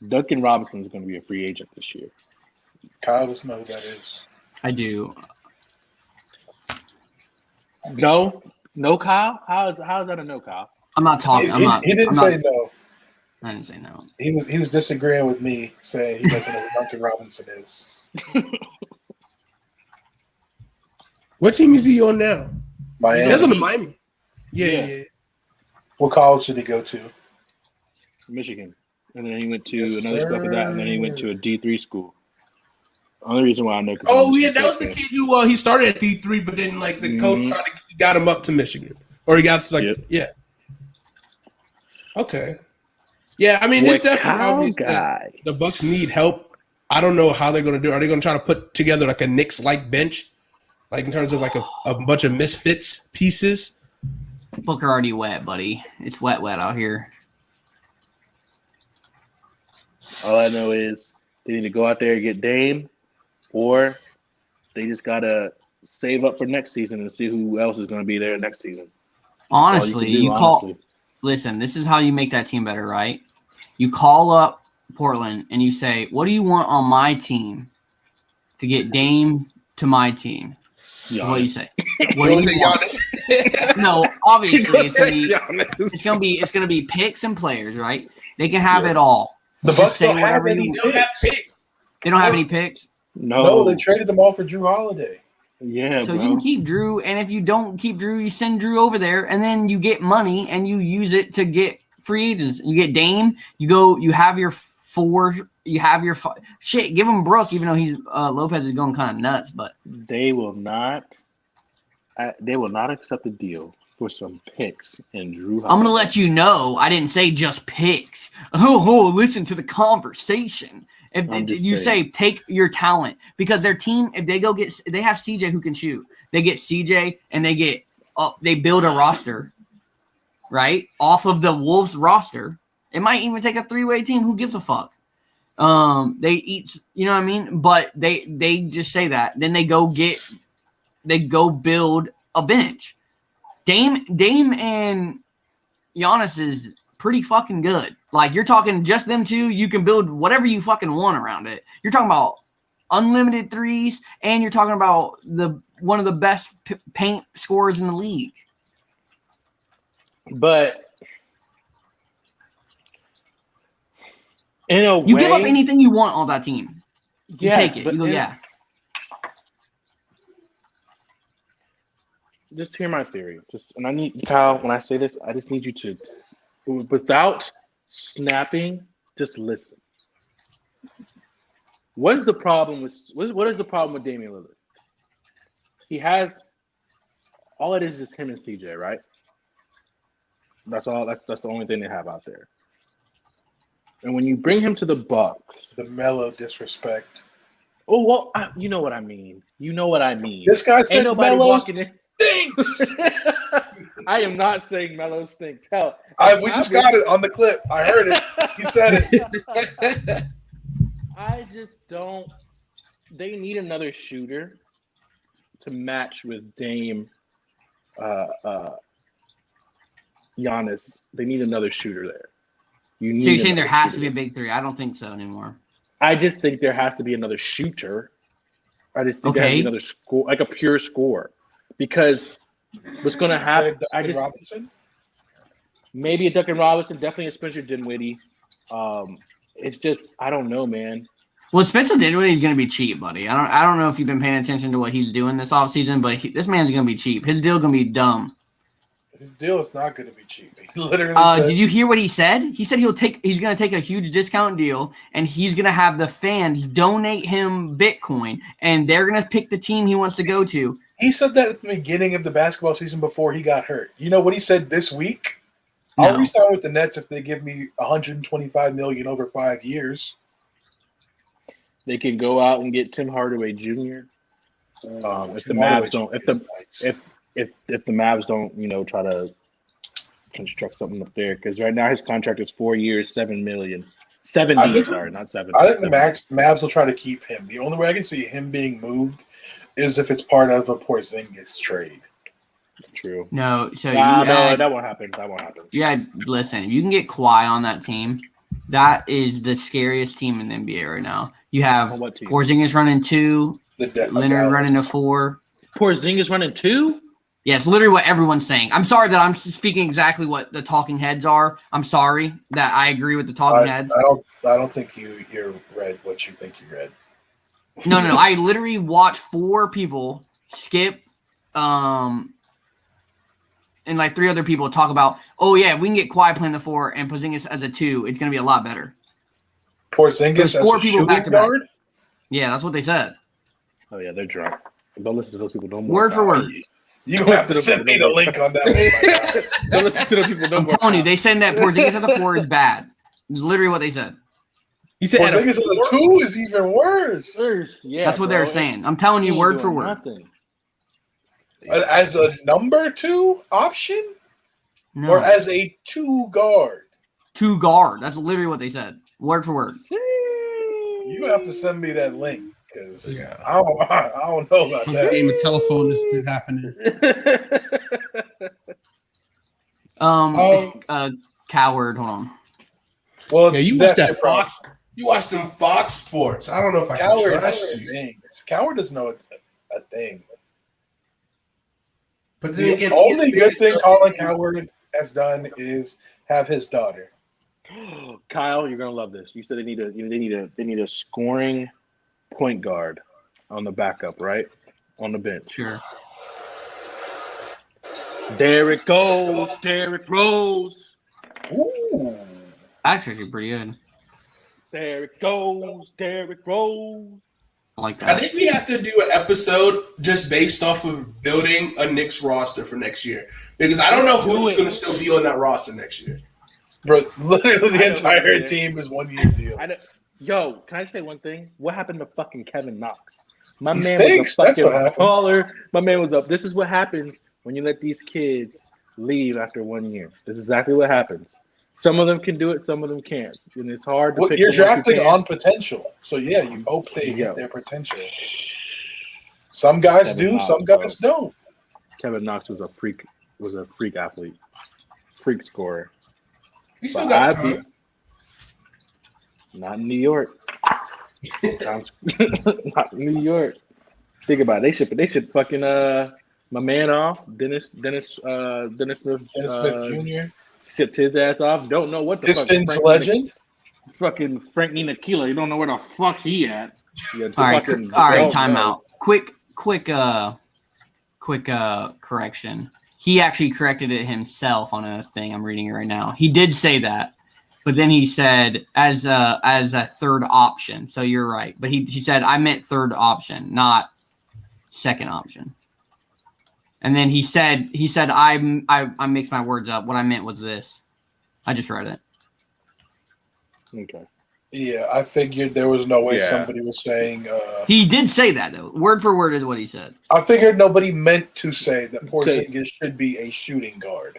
Duncan Robinson is going to be a free agent this year. Kyle doesn't know who that is. I do. No, Kyle. How is that a no, Kyle? I'm not talking. He didn't say no. I didn't say no. He was disagreeing with me, saying he doesn't know who Duncan Robinson is. What team is he on now? Miami. He doesn't Miami. Yeah. What college did he go to? Michigan. And then he went to Yes, another school after that, and then he went to a D3 school. Only reason why I know. Oh yeah, that was the kid who he started at D3, but then like the coach got him up to Michigan, or he got yeah. Okay. Yeah, I mean it's definitely obvious that the Bucks need help. I don't know how they're going to do. Are they going to try to put together like a Knicks-like bench, like in terms of like a bunch of misfits pieces? Booker already wet, buddy. It's wet out here. All I know is they need to go out there and get Dame, or they just gotta save up for next season and see who else is going to be there next season. Honestly, listen, this is how you make that team better, right? You call up Portland and you say, what do you want on my team to get Dame to my team? Giannis. What do you say? What do you say, Giannis? No, obviously it's gonna be picks and players, right? They can have it all. The Bucks don't have any picks. They don't have any picks? No, they traded them all for Drew Holiday. Yeah, so you can keep Drew, and if you don't keep Drew, you send Drew over there, and then you get money and you use it to get free agents. You get Dame, you have your shit. Give him Brook, even though he's Lopez is going kind of nuts, but they will not accept the deal for some picks and Drew Holiday. I'm gonna let you know. I didn't say just picks. Oh, listen to the conversation. If you say take your talent, because their team, if they they have CJ who can shoot. They get CJ and they build a roster, right, off of the Wolves roster. It might even take a 3-way team. Who gives a fuck? They eat, you know what I mean? But they just say that. Then they go build a bench. Dame and Giannis is pretty fucking good. Like, you're talking just them two, you can build whatever you fucking want around it. You're talking about unlimited threes, and you're talking about one of the best paint scorers in the league. But in a way, you give up anything you want on that team. You take it. You go, yeah. Just hear my theory. And I need Kyle. When I say this, I just need you to, without snapping, just listen. What is the problem with Damian Lillard? He has all it is him and CJ, right? That's all. That's the only thing they have out there. And when you bring him to the Bucks, the mellow disrespect. Oh well, you know what I mean. You know what I mean. This guy said Melo stinks. I am not saying Melo stinks. Hell, we just got it on the clip. I heard it. He said it. I just don't. They need another shooter to match with Dame, Giannis. They need another shooter there. So you're saying there has to be a big three? I don't think so anymore. I just think there has to be another shooter. I just think there has to be another score, like a pure score. Because what's going to happen? Robinson? Maybe a Duncan Robinson, definitely a Spencer Dinwiddie. It's just I don't know, man. Well, Spencer Dinwiddie is going to be cheap, buddy. I don't know if you've been paying attention to what he's doing this offseason, but this man's going to be cheap. His deal going to be dumb. His deal is not going to be cheap. He literally said, did you hear what he said? He said he's going to take a huge discount deal, and he's going to have the fans donate him Bitcoin, and they're going to pick the team he wants to go to. He said that at the beginning of the basketball season before he got hurt. You know what he said this week? I'll re-sign with the Nets if they give me $125 million over 5 years. They can go out and get Tim Hardaway Jr. If the Mavs don't, try to construct something up there, because right now his contract is 4 years, $7 million. 70, sorry, not 7. I think the Mavs will try to keep him. The only way I can see him being moved is if it's part of a Porzingis trade. True. No, so Nah, you no, had, that won't happen. That won't happen. yeah, listen, if you can get Kawhi on that team, that is the scariest team in the NBA right now. You have On what team? Porzingis running 2, Dallas. Leonard running a 4. Porzingis running 2? Yeah, it's literally what everyone's saying. I'm sorry that I'm speaking exactly what the talking heads are. I'm sorry that I agree with the talking heads. I don't think you read what you think you read. No. I literally watched 4 people skip, and like 3 other people talk about, oh yeah, we can get Kawhi playing the 4 and Porzingis as a 2. It's gonna be a lot better. Porzingis as 4 a people shooting back to back. guard? Yeah, that's what they said. Oh yeah, they're drunk. Don't listen to those people no more. Word for word. You have to send me the link on that. Don't listen to those people no I'm more. telling you, they said that Porzingis at the 4 is bad. It's literally what they said. He said at a Porzingis as a 4? 2 is even worse. Yeah, That's what bro. they're saying. I'm telling you, He ain't word for doing word. nothing. As a number 2 option No, or as a 2 guard? 2 guard. That's literally what they said. Word for word. You have to send me that link because Yeah. I don't know about The that. game of telephone that's been happening. It's, Coward. Hold on. Well, Yeah, you watch that's that your problem. Fox. You watch them Fox Sports. I don't know if I can Coward, trust you. Coward doesn't know a thing. But then The again, only ESPN good thing does- Colin Coward has done is have his daughter. Kyle, you're gonna love this. You said they need a scoring point guard on the backup, right? On the bench. Sure. There it goes, Derrick Rose. Ooh. Actually, pretty good. There it goes, Derrick Rose. I like I that. think we have to do an episode just based off of building a Knicks roster for next year because I don't know who's going to still be on that roster next year. Bro, literally I the know entire who it is. team is 1 year deals. Yo, can I say one thing? What happened to fucking Kevin Knox? My He man stinks. was a That's what fucking happened. baller. My man was up. This is what happens when you let these kids leave after 1 year. This is exactly what happens. Some of them can do it, some of them can't. And it's hard to Well, pick you're the ones who drafting can. on potential. So, yeah, you hope they Yeah. hit their potential. Some guys Kevin do, Knox, some bro. guys don't. Kevin Knox was a freak athlete, freak scorer. We still But got I'd be- time. Not in New York. Not in New York. Think about it. They should fucking my man off. Dennis Smith. Dennis Smith Jr., Shipped his ass off. Don't know what the Pistons fuck. legend. Fucking Frank Ntilikina. You don't know where the fuck he at. Yeah, All right, fucking- all right. don't Time know. out. Quick correction. He actually corrected it himself on a thing. I'm reading it right now. He did say that, but then he said as a third option. So you're right. But he said I meant third option, not second option. And then he said I mixed my words up. What I meant was this. I just read it. Okay. Yeah, I figured there was no way Yeah. somebody was saying. He did say that though. Word for word is what he said. I figured nobody meant to say that Porzingis should be a shooting guard.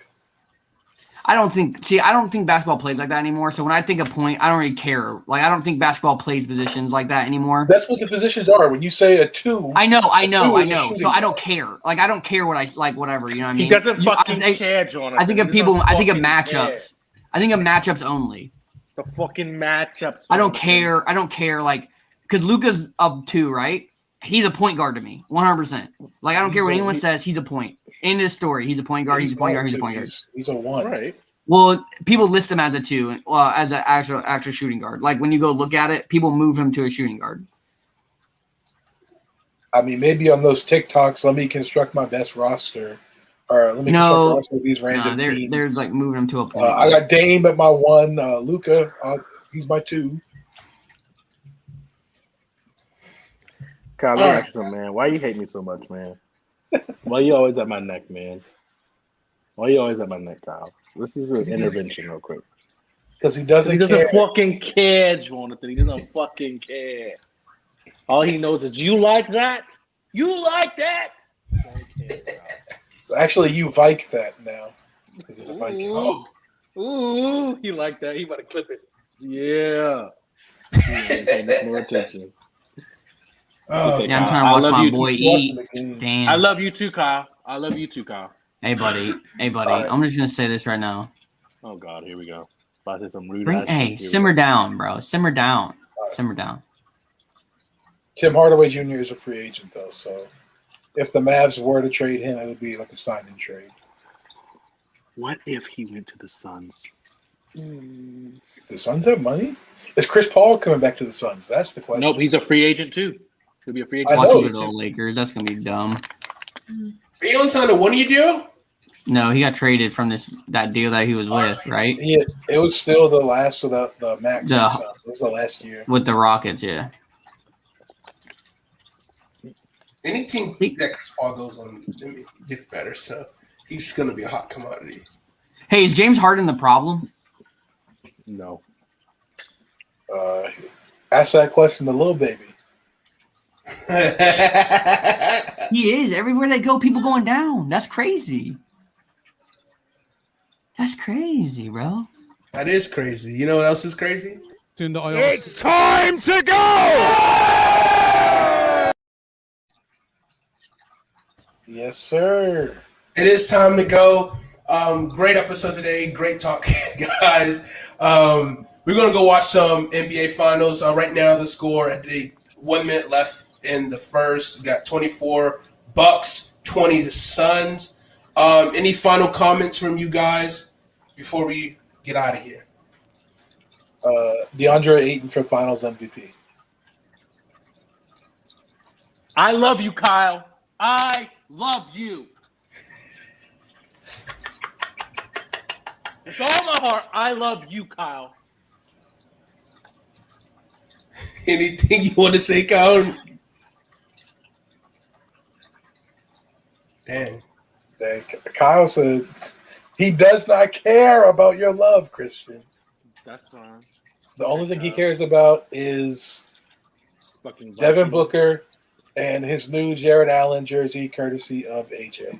I don't think basketball plays like that anymore. So when I think of point, I don't really care. Like I don't think basketball plays positions like that anymore. That's what the positions are. When you say a 2, I know. two is a So shooting I don't guard. care. Like I don't care what I like. Whatever you know what I mean. He doesn't You- fucking I, care, Jonathan. I think of He people. doesn't I think of fucking matchups. I think of matchups only. care. The fucking matchups. I don't care. I don't care. Like because Luka's up 2, right? He's a point guard to me, 100%. Like I don't care what anyone says. He's a point. In this story, he's a point guard. He's a point guard. He's a point guard. He's a 1. Right. Well, people list him as a 2, as an actual shooting guard. Like when you go look at it, people move him to a shooting guard. I mean, maybe on those TikToks, let me construct my best roster, or let me No. construct the roster of these No, random teams. they're like moving him to a point. I got Dame at my 1. Luka, he's my 2. Kyle, let me ask you something, man. Why you hate me so much, man? Why you always at my neck, man? Why you always at my neck, Kyle? This is an intervention, real quick. Because he doesn't He care. doesn't fucking care, Jonathan. He doesn't fucking care. All he knows is you like that. You like that. Don't care, Kyle. So actually, you Vike that now. Because if I Ooh. Ooh, he like that. He about to clip it. Yeah. He ain't paying this more attention. Oh, Yeah, I'm God. trying to I watch love my you. boy Watching eat. the game. Damn. I love you too, Kyle. I love you too, Kyle. Hey, buddy. Hey, buddy. All right. I'm just gonna say this right now. Oh God, here we go. About to say some rude Bring, ass hey, shit. Here we simmer go. down, bro. Simmer down. right. Simmer down. Tim Hardaway Jr. is a free agent, though, so if the Mavs were to trade him, it would be like a sign-in trade. What if he went to the Suns? The Suns have money? Is Chris Paul coming back to the Suns? That's the question. Nope, he's a free agent too. He'll be a free I agent. Watch know. him go to the Lakers. That's gonna be dumb. He only signed a 1-year deal? No, he got traded from that deal that he was with, right? It was still the last of the max. The- Suns. It was the last year. With the Rockets, yeah. Any team that Chris Paul goes on gets better, so he's going to be a hot commodity. Hey, is James Harden the problem? No. Ask that question to Lil Baby. He is. Everywhere they go, people going down. That's crazy. That's crazy, bro. That is crazy. You know what else is crazy? It's time to go! Yes, sir. It is time to go. Great episode today. Great talk, guys. We're going to go watch some NBA Finals. Right now, the score at the 1 minute left in the first. We got 24 Bucks, 20 the Suns. Any final comments from you guys before we get out of here? DeAndre Ayton for Finals MVP. I love you, Kyle. I love you. With all my heart, I love you, Kyle. Anything you want to say, Kyle? Dang. Kyle said he does not care about your love, Christian. That's fine. The only thing he cares about is Fucking Devin Vikings. Booker and his new Jared Allen jersey, courtesy of AJ.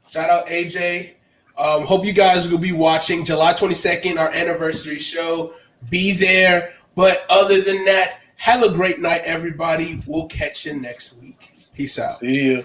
Shout out AJ. Hope you guys will be watching July 22nd, our anniversary show. Be there. But other than that, have a great night, everybody. We'll catch you next week. Peace out. See you.